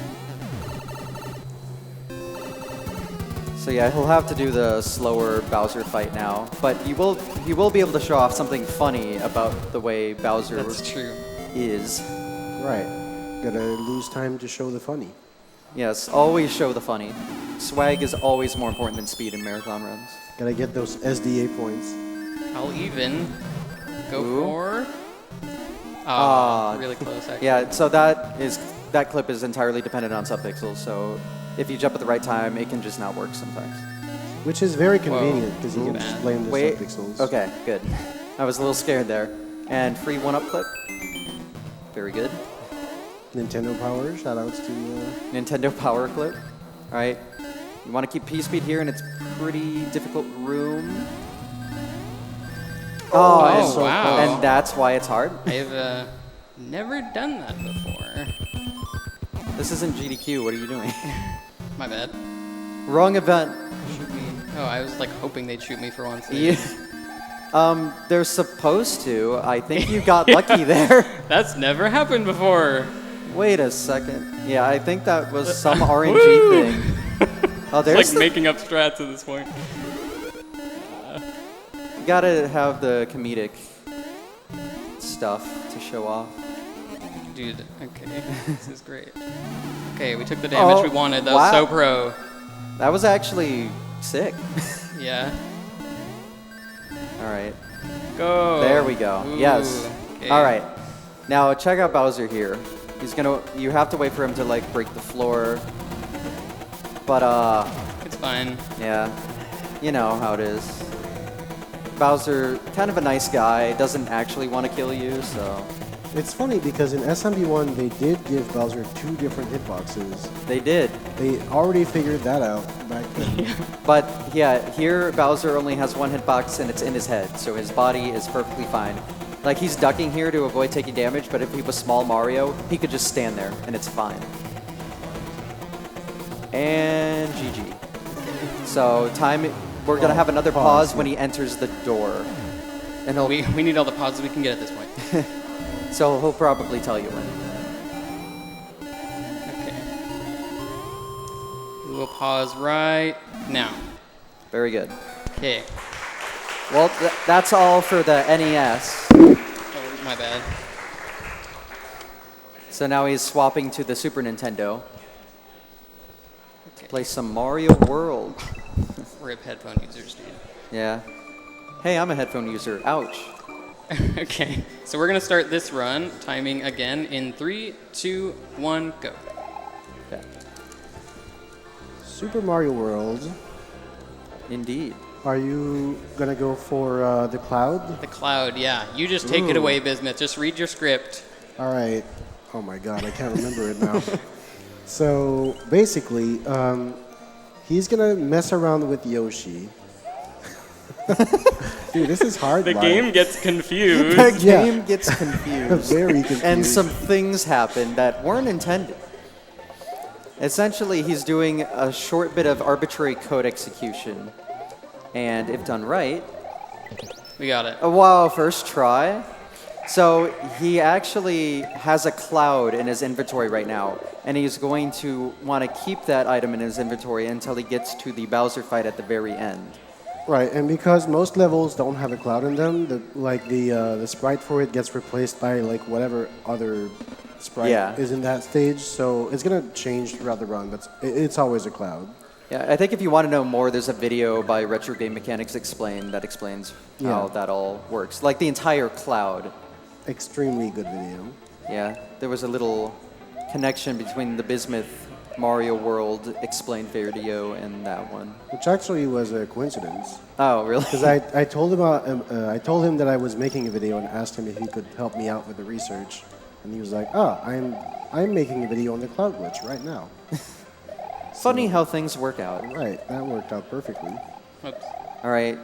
So yeah, he'll have to do the slower Bowser fight now, but he will be able to show off something funny about the way Bowser That's true. is. Right. Gotta lose time to show the funny. Yes, always show the funny. Swag is always more important than speed in marathon runs. Gotta get those SDA points. I'll even go Ooh. for... Ah. really close, actually. Yeah, so that clip is entirely dependent on subpixels, so if you jump at the right time, it can just not work sometimes. Which is very convenient because you Ooh. can just blame the Wait, subpixels. okay, good. I was a little scared there. And free one-up clip. Very good. Nintendo Power, shoutouts to... Nintendo Power Clip. All right. You want to keep P-Speed here in its pretty difficult room. Oh, and, wow. And that's why it's hard. I've never done that before. This isn't GDQ. What are you doing? My bad. Wrong event. Shoot me. Oh, I was like hoping they'd shoot me for once. Yeah. They're supposed to. I think you got lucky there. That's never happened before. Wait a second. Yeah, I think that was some RNG thing. Oh, there's It's like making up strats at this point. You gotta have the comedic stuff to show off. Dude, okay. This is great. Okay, we took the damage we wanted. That was so pro. That was actually sick. Yeah. All right. Go. There we go. Ooh, Yes. okay. All right. Now check out Bowser here. He's gonna. You have to wait for him to like break the floor. But It's fine. yeah, you know how it is. Bowser, kind of a nice guy, doesn't actually want to kill you, so It's funny because in SMB1 they did give Bowser 2 different hitboxes. they did. They already figured that out back then. But yeah, here Bowser only has 1 hitbox and it's in his head, so his body is perfectly fine. Like he's ducking here to avoid taking damage, but if he was small Mario, he could just stand there and it's fine. And GG. So we're gonna have another pause when he enters the door. And he'll, We need all the pauses we can get at this point. so he'll probably tell you when. Okay. We will pause right now. Very good. Okay. Well, that's all for the NES. Oh, my bad. So now he's swapping to the Super Nintendo. Okay. Play some Mario World. Rip headphone users, dude. Yeah. Hey, I'm a headphone user. Ouch. Okay. So we're gonna start this run. Timing again in 3, 2, 1, go. Okay. Super Mario World. Indeed. Are you gonna go for the cloud? The cloud, yeah. You just take it Ooh. away, Bismuth. Just read your script. All right. Oh my God, I can't remember it now. So basically, he's gonna mess around with Yoshi. Dude, this is hard. The Mike. game gets confused. The Yeah. game gets confused. Very confused. And some things happen that weren't intended. Essentially, he's doing a short bit of arbitrary code execution. And if done right, We got it. wow, first try. So he actually has a cloud in his inventory right now, and he's going to want to keep that item in his inventory until he gets to the Bowser fight at the very end. Right, and because most levels don't have a cloud in them, the sprite for it gets replaced by like whatever other sprite is in that stage. So it's gonna change throughout the run, but it's always a cloud. Yeah, I think if you want to know more, there's a video by Retro Game Mechanics that explains how that all works. Like the entire cloud. Extremely good video. Yeah, there was a little connection between the Bismuth Mario World explained video and that one. Which actually was a coincidence. Oh, really? Because I told him that I was making a video and asked him if he could help me out with the research, and he was like, "Oh, I'm making a video on the cloud glitch right now." Funny how things work out. Right, that worked out perfectly. Oops. All right,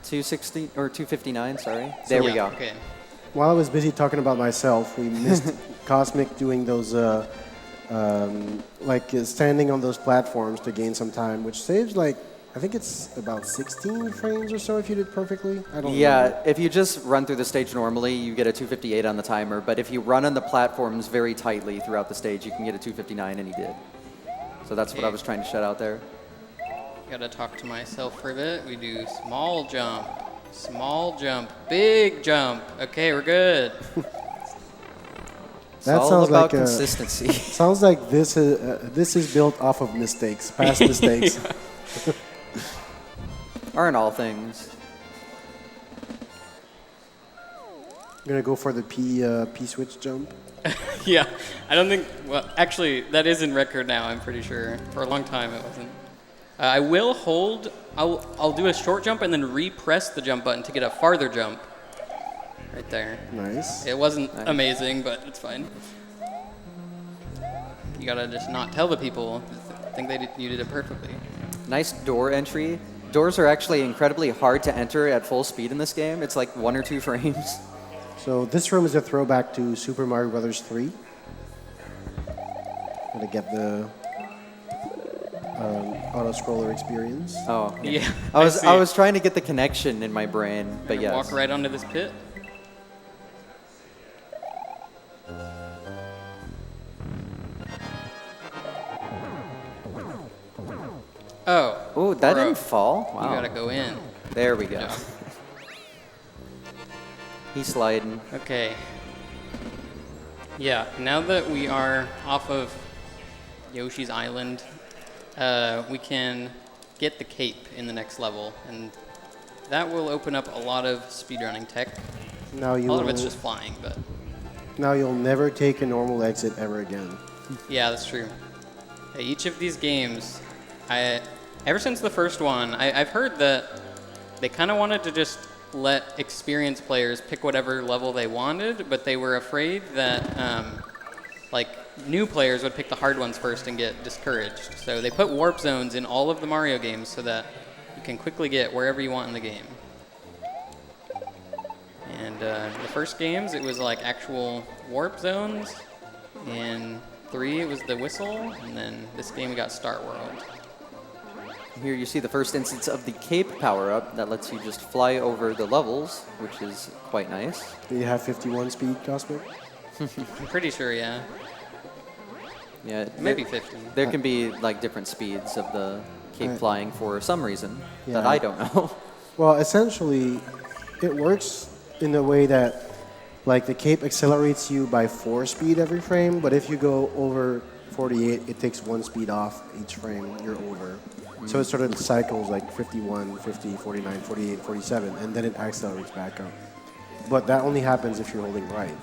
260 or 259. Sorry. There we Yeah, go. Okay. While I was busy talking about myself, we missed Kosmic doing those, standing on those platforms to gain some time, which saves I think it's about 16 frames or so if you did perfectly. I don't know. Yeah, if you just run through the stage normally, you get a 258 on the timer. But if you run on the platforms very tightly throughout the stage, you can get a 259, and he did. So that's what I was trying to shut out there. Gotta talk to myself for a bit. We do small jump, big jump. Okay, we're good. It's That all sounds about like consistency. Sounds like this is built off of mistakes, past mistakes. Aren't all things. I'm gonna go for the P switch jump. Yeah, I don't think. Well, actually, that is in record now. I'm pretty sure. For a long time, it wasn't. I will hold. I'll do a short jump and then repress the jump button to get a farther jump. right there. Nice. It wasn't amazing, but it's fine. You gotta just not tell the people. Think you did it perfectly. Nice door entry. Doors are actually incredibly hard to enter at full speed in this game. It's like 1 or 2 frames. So this room is a throwback to Super Mario Brothers 3. Gotta get the auto-scroller experience. Oh, Yeah. I was trying to get the connection in my brain, but yes. Walk right onto this pit. Oh, that bro. didn't fall? Wow. You gotta go in. There we go. Yeah. He's sliding. Okay. Yeah, now that we are off of Yoshi's Island, we can get the cape in the next level, and that will open up a lot of speedrunning tech. Now A lot of it's just flying, but Now you'll never take a normal exit ever again. yeah, that's true. Each of these games, ever since the first one, I've heard that they kind of wanted to just let experienced players pick whatever level they wanted, but they were afraid that like new players would pick the hard ones first and get discouraged. So they put warp zones in all of the Mario games so that you can quickly get wherever you want in the game. And the first games, it was like actual warp zones. In 3, it was the whistle, and then this game we got Star World. Here you see the first instance of the cape power-up that lets you just fly over the levels, which is quite nice. Do you have 51 speed, Cosmic? I'm pretty sure, yeah. Yeah, Maybe 50. There can be like different speeds of the cape flying for some reason that Yeah. I don't know. Well, essentially, it works in the way that, like, the cape accelerates you by 4 speed every frame, but if you go over 48, it takes 1 speed off each frame you're over. So it sort of cycles like 51, 50, 49, 48, 47, and then it accelerates back up. But that only happens if you're holding right.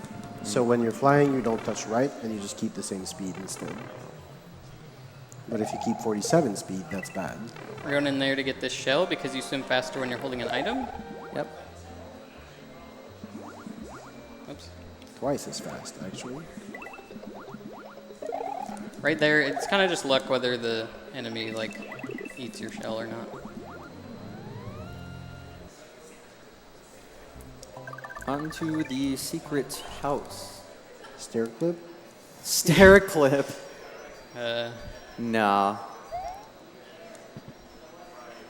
So when you're flying, you don't touch right, and you just keep the same speed instead. But if you keep 47 speed, that's bad. We're going in there to get this shell because you swim faster when you're holding an item. Yep. Oops. Twice as fast, actually. Right there, it's kind of just luck whether the enemy like eats your shell or not. Onto the secret house. Stair clip? Stair clip. Uh, Nah.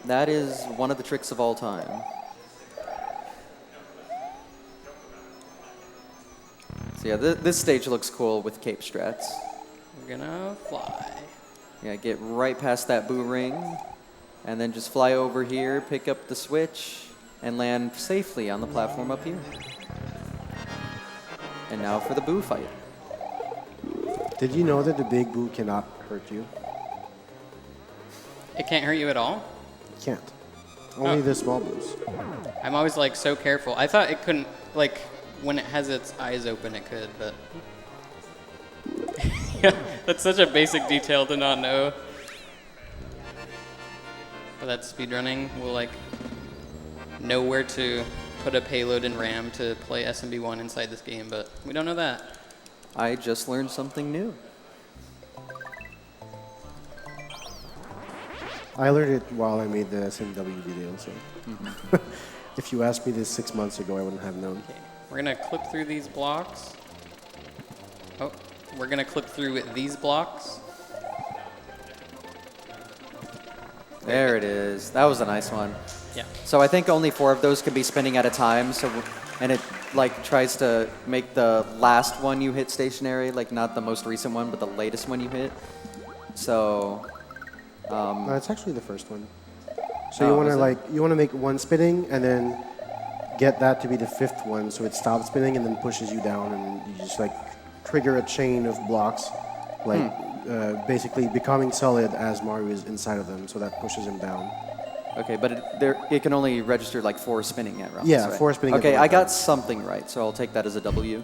That is one of the tricks of all time. So yeah, this stage looks cool with cape strats. we're gonna fly. Yeah, get right past that boo ring, and then just fly over here, pick up the switch, and land safely on the platform up here. And now for the boo fight. Did you know that the big boo cannot hurt you? It can't hurt you at all? It can't. Only Oh. the small boos. I'm always like so careful. I thought it couldn't, like when it has its eyes open it could, but yeah, that's such a basic detail to not know. But that's speedrunning. We'll like know where to put a payload in RAM to play SMB1 inside this game, but we don't know that. I just learned something new. I learned it while I made the SMW video, so if you asked me this 6 months ago, I wouldn't have known. Okay, we're gonna clip through these blocks. Oh, we're gonna clip through these blocks. There it is. That was a nice one. Yeah. So I think only 4 of those can be spinning at a time. So, and it like tries to make the last one you hit stationary, like not the most recent one, but the latest one you hit. So, No, it's actually the first one. So Oh, you want is to it? you want to make one spinning and then get that to be the 5th one, so it stops spinning and then pushes you down, and you just like trigger a chain of blocks, like basically becoming solid as Mario is inside of them, so that pushes him down. okay, but it can only register like 4 spinning at rounds. Yeah, right? 4 spinning at Okay, one I got time. something right, so I'll take that as a W.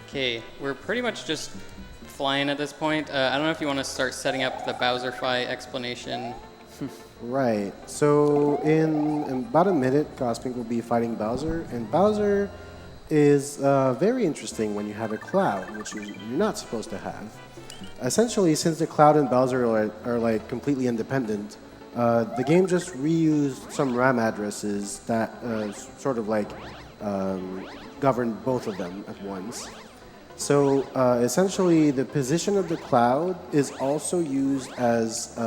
Okay, we're pretty much just flying at this point. I don't know if you want to start setting up the Bowser fight explanation Right. So in about a minute, Cosmic will be fighting Bowser, and Bowser is very interesting when you have a cloud, which you're not supposed to have. Essentially, since the cloud and Bowser are like completely independent, the game just reused some RAM addresses that sort of like govern both of them at once. So essentially, the position of the cloud is also used as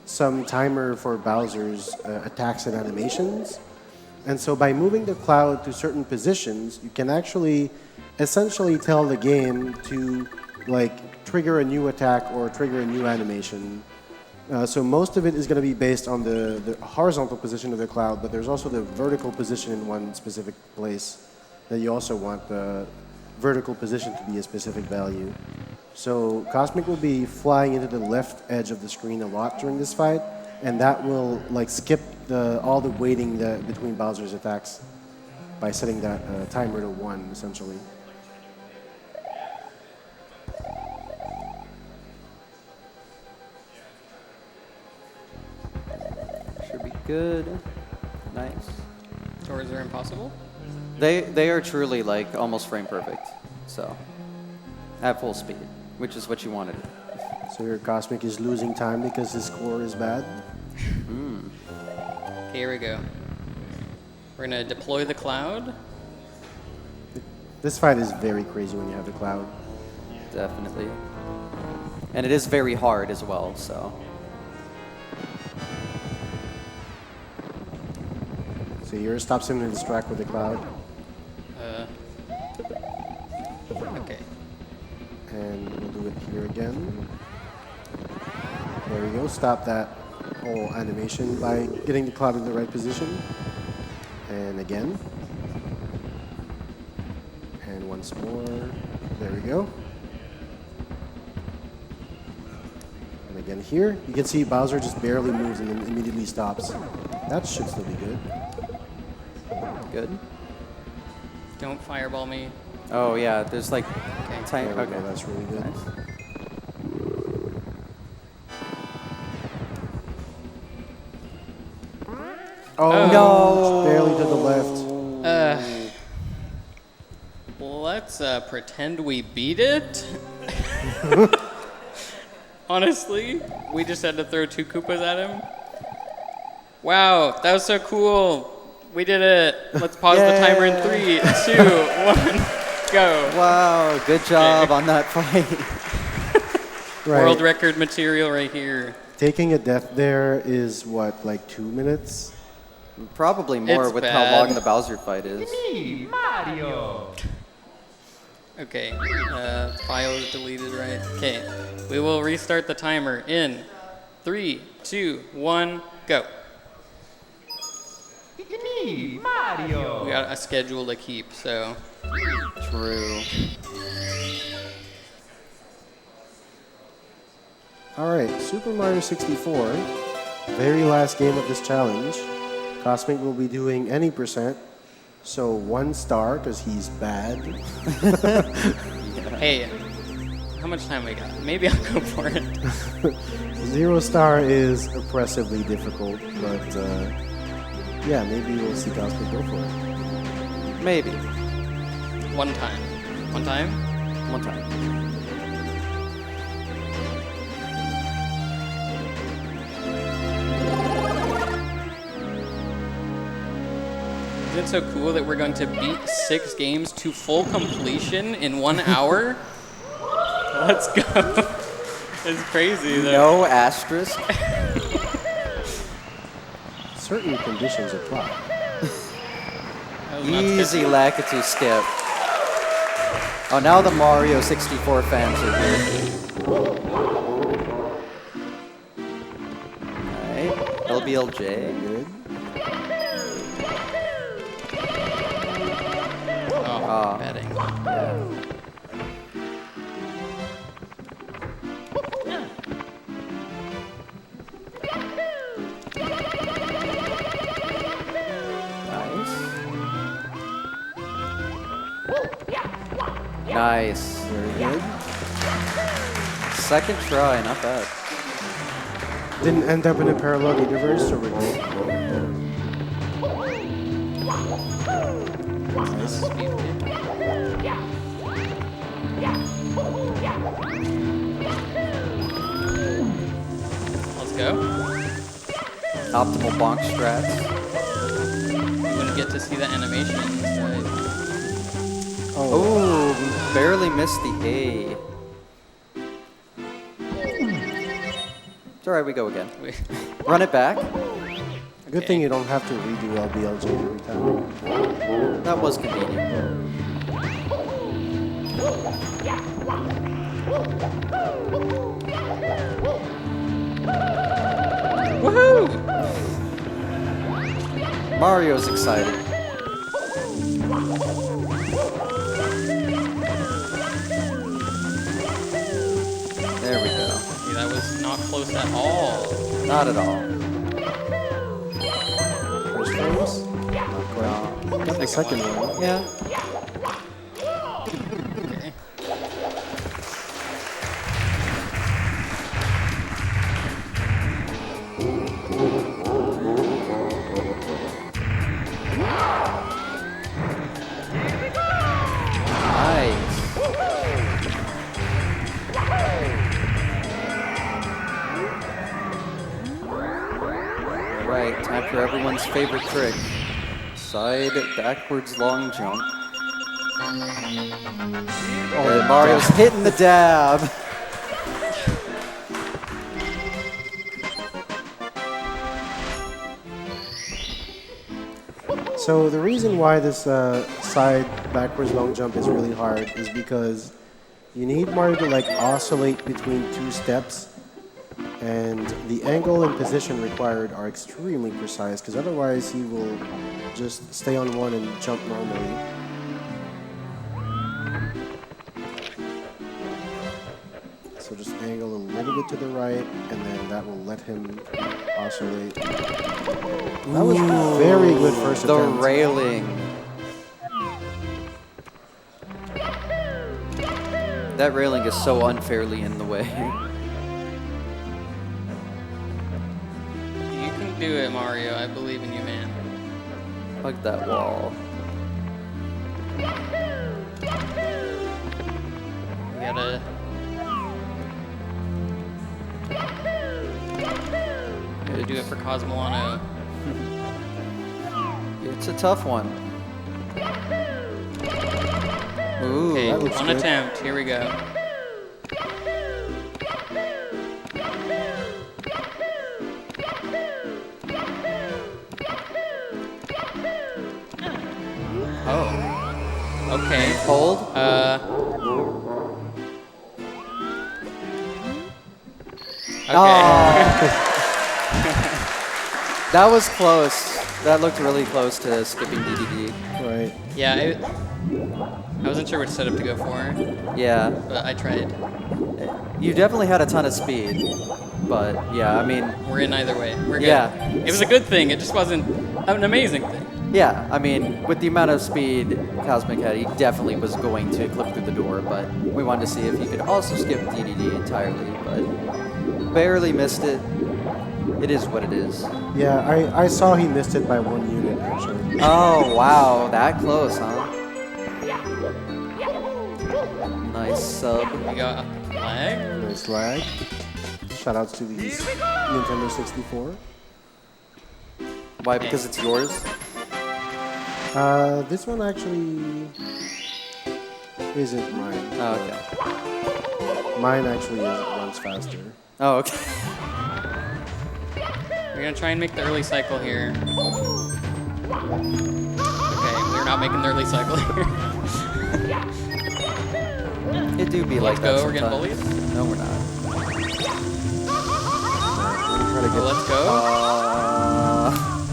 some timer for Bowser's attacks and animations. And so by moving the cloud to certain positions, you can actually essentially tell the game to like trigger a new attack or trigger a new animation. So most of it is going to be based on the horizontal position of the cloud, but there's also the vertical position in one specific place that you also want the vertical position to be a specific value. So Cosmic will be flying into the left edge of the screen a lot during this fight, and that will like skip all the waiting between Bowser's attacks by setting that timer to 1, essentially. Should be good. Nice. Or is there impossible? They are truly like almost frame perfect. So at full speed, which is what you wanted. So your Cosmic is losing time because his score is bad. Okay, here we go. We're gonna deploy the cloud. This fight is very crazy when you have the cloud. Definitely. And it is very hard as well, so. So here stops him to distract with the cloud. Okay. And we'll do it here again. There we go. Stop that whole animation by getting the cloud in the right position. And again. And once more. There we go. And again here. You can see Bowser just barely moves and then immediately stops. That should still be good. Good. Don't fireball me. Oh yeah, there's like Okay. There we okay. go. That's really good. Nice. Oh, no! Barely to the left. Let's pretend we beat it. Honestly, we just had to throw 2 Koopas at him. Wow, that was so cool. We did it. Let's pause the timer in 3, 2, 1, go. Wow, good job on that fight. Right. World record material right here. Taking a death there is what, like 2 minutes? Probably more It's with bad. how long the Bowser fight is. Okay, file is deleted, right? Okay, we will restart the timer in 3, 2, 1, go. We got a schedule to keep, so. True. Alright, Super Mario 64, very last game of this challenge. Cosmic will be doing any percent, so 1 star because he's bad. Hey, how much time we got? Maybe I'll go for it. 0 star is oppressively difficult, but yeah, maybe we'll see Cosmic go for it. Maybe. One time. One time? One time. Isn't it so cool that we're going to beat 6 games to full completion in 1 hour? Let's go. It's crazy, though. No asterisk. Certain conditions apply. That was not Easy good. Lakitu skip. Oh, now the Mario 64 fans are here. Alright, LBLJ. Good. Oh, betting. Nice. Very good. Second try, not bad. didn't end up in a parallel universe, so we're good. Nice. Speed kick. Let's go. Optimal bonk strats. You wouldn't get to see the animation. Oh, barely missed the A. It's alright, we go again. Run it back. Good thing you don't have to redo LBLJ every time. That was convenient. Woohoo! Mario's excited. There we go. See, that was not close at all. Not at all. First frames? Not quite. Got the second one. Yeah. Okay. Nice. Alright, time for everyone's favorite trick. Side backwards long jump. Oh, Mario's hitting the dab. So the reason why this side backwards long jump is really hard is because you need Mario to like oscillate between two steps, and the angle and position required are extremely precise, because otherwise he will just stay on one and jump normally. So just angle a little bit to the right, and then that will let him oscillate. That was very good first The attempt. railing. That railing is so unfairly in the way. You can do it, Mario. I believe in you, man. Hug that wall. You gotta. Gotta do it for Cosmolano. It's a tough one. Ooh. Okay, that looks one good. attempt. Here we go. Oh. Okay. Hold. Okay. That was close. That looked really close to skipping DDD. Right. Yeah, I wasn't sure which setup to go for, Yeah. but I tried. You definitely had a ton of speed. But yeah, I mean, We're in either way. We're good. Yeah. It was a good thing. It just wasn't an amazing thing. yeah, I mean, with the amount of speed Kosmic had, he definitely was going to clip through the door, but we wanted to see if he could also skip DDD entirely, but barely missed it. It is what it is. Yeah, I saw he missed it by 1 unit, actually. Oh, wow, that close, huh? Nice sub. We got a flag. Nice lag. Shoutouts to the Nintendo 64. Why? Because it's yours? This one actually isn't mine. Oh, okay. Mine actually runs faster. Oh, okay. We're gonna try and make the early cycle here. Okay, we're not making the early cycle here. It do be like Let's that go. We're getting sometimes. bullied. No, we're not. Try to Well, get, let's go.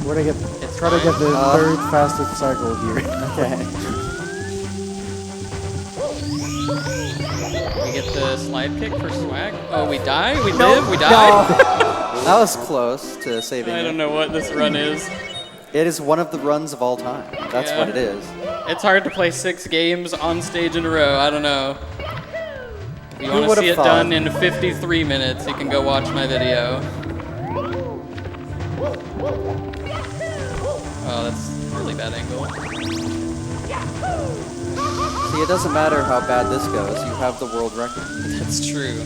we're gonna get, It's try to get the fine. third fastest cycle here. Okay. We get the slide kick for swag. Oh, we die? We live? We die? That was close to saving I it. don't know what this run is. It is one of the runs of all time. That's Yeah. what it is. It's hard to play 6 games on stage in a row. I don't know. If you Who want to would've see it thought? done in 53 minutes, you can go watch my video. bad angle. See, it doesn't matter how bad this goes. You have the world record. That's true.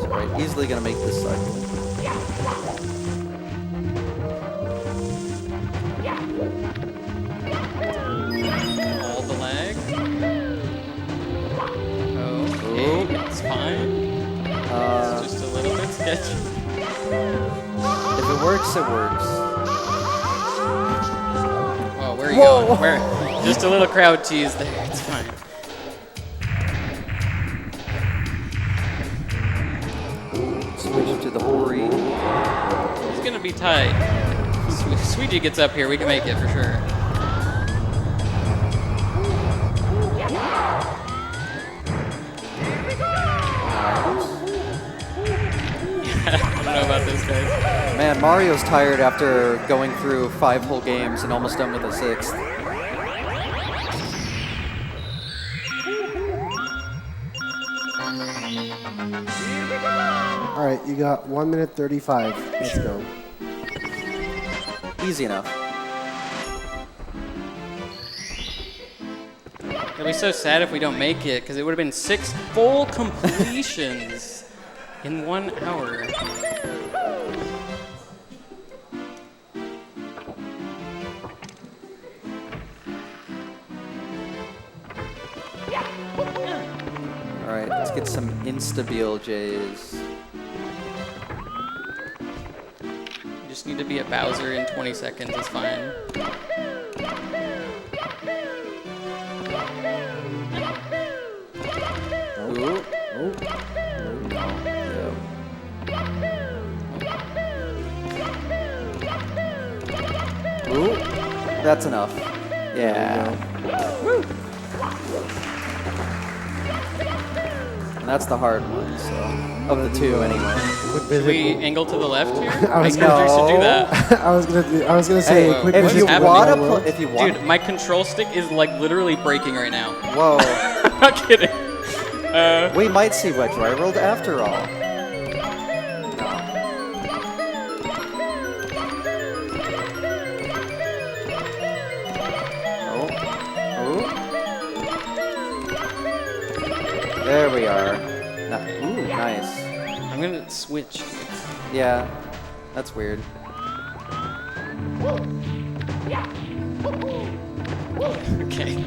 Sorry, easily gonna make this cycle. All the lag. Okay, it's fine. It's just a little bit sketchy. If it works, it works. Oh, where are you going? Where? Just a little crowd tease there. It's fine. Switch to the Hori. It's gonna be tight. If Sweetie gets up here, we can make it for sure. I don't know about this, guys. Man, Mario's tired after going through 5 whole games and almost done with a 6th. All right, you got 1 minute 35. Let's go. Easy enough. It'll be so sad if we don't make it, because it would have been 6 full completions in 1 hour. Alright, let's get some instabile J's. You just need to be a Bowser in 20 seconds, it's fine. Ooh. Ooh, that's enough. Yeah. Woo. And that's the hard one, so of the 2 anyway. Should we angle to the left here? I was Make Andrew should do that. I was gonna say Hey, quick if visit you to the want real to, world. if you want, Dude, my control stick is like literally breaking right now. whoa, I'm not kidding. we might see Wedge Railroad after all. There we are. Ooh, nice. I'm gonna switch. Yeah, that's weird. Okay.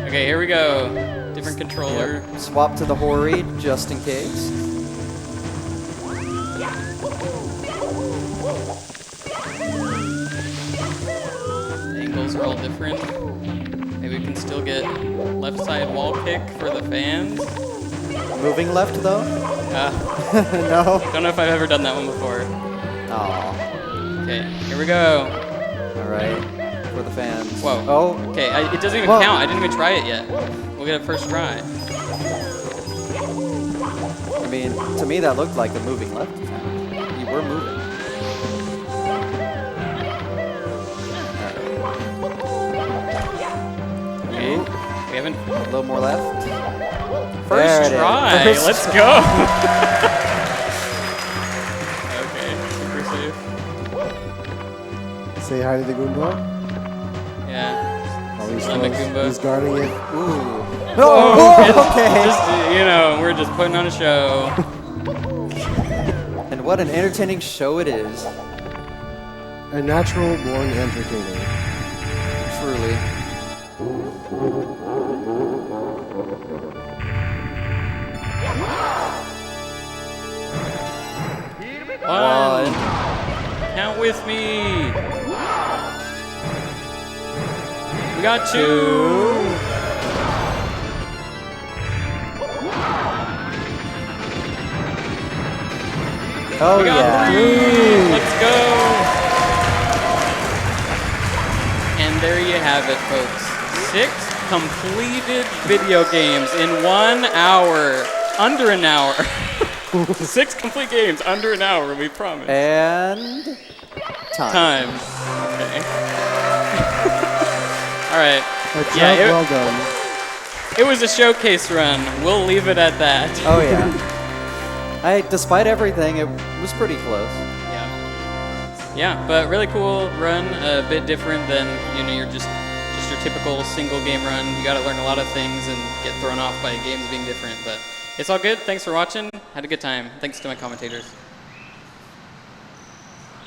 Okay, here we go. Different controller. Yep. Swap to the Hori just in case. The angles are all different. Maybe we can still get left side wall kick for the fans. Moving left though? No. No. Don't know if I've ever done that one before. Aw. Okay, here we go. Alright. For the fans. Whoa. Oh. Okay, it doesn't even Whoa. count. I didn't even try it yet. We'll get a first try. I mean, to me that looked like a moving left sound. You were moving. Okay. We haven't. A little more left. First There it is. try. First Let's try. go. Okay, super safe. Say hi to the Goomba. Yeah. Oh, he's, Lemon Goomba. he's guarding it. Ooh. It's Okay. Just, you know, we're just putting on a show. And what an entertaining show it is. A natural born entertainer. Truly. One. Count with me. We got 2. Oh We got yeah. 3. Let's go. And there you have it, folks. 6 completed video games in 1 hour. Under an hour. 6 complete games under an hour, we promise. And time. Okay. All right. A job Yeah, well done. It was a showcase run. We'll leave it at that. Oh yeah. Despite everything, it was pretty close. Yeah, but really cool run. A bit different than your just your typical single game run. You got to learn a lot of things and get thrown off by games being different. But it's all good. Thanks for watching. Had a good time. Thanks to my commentators.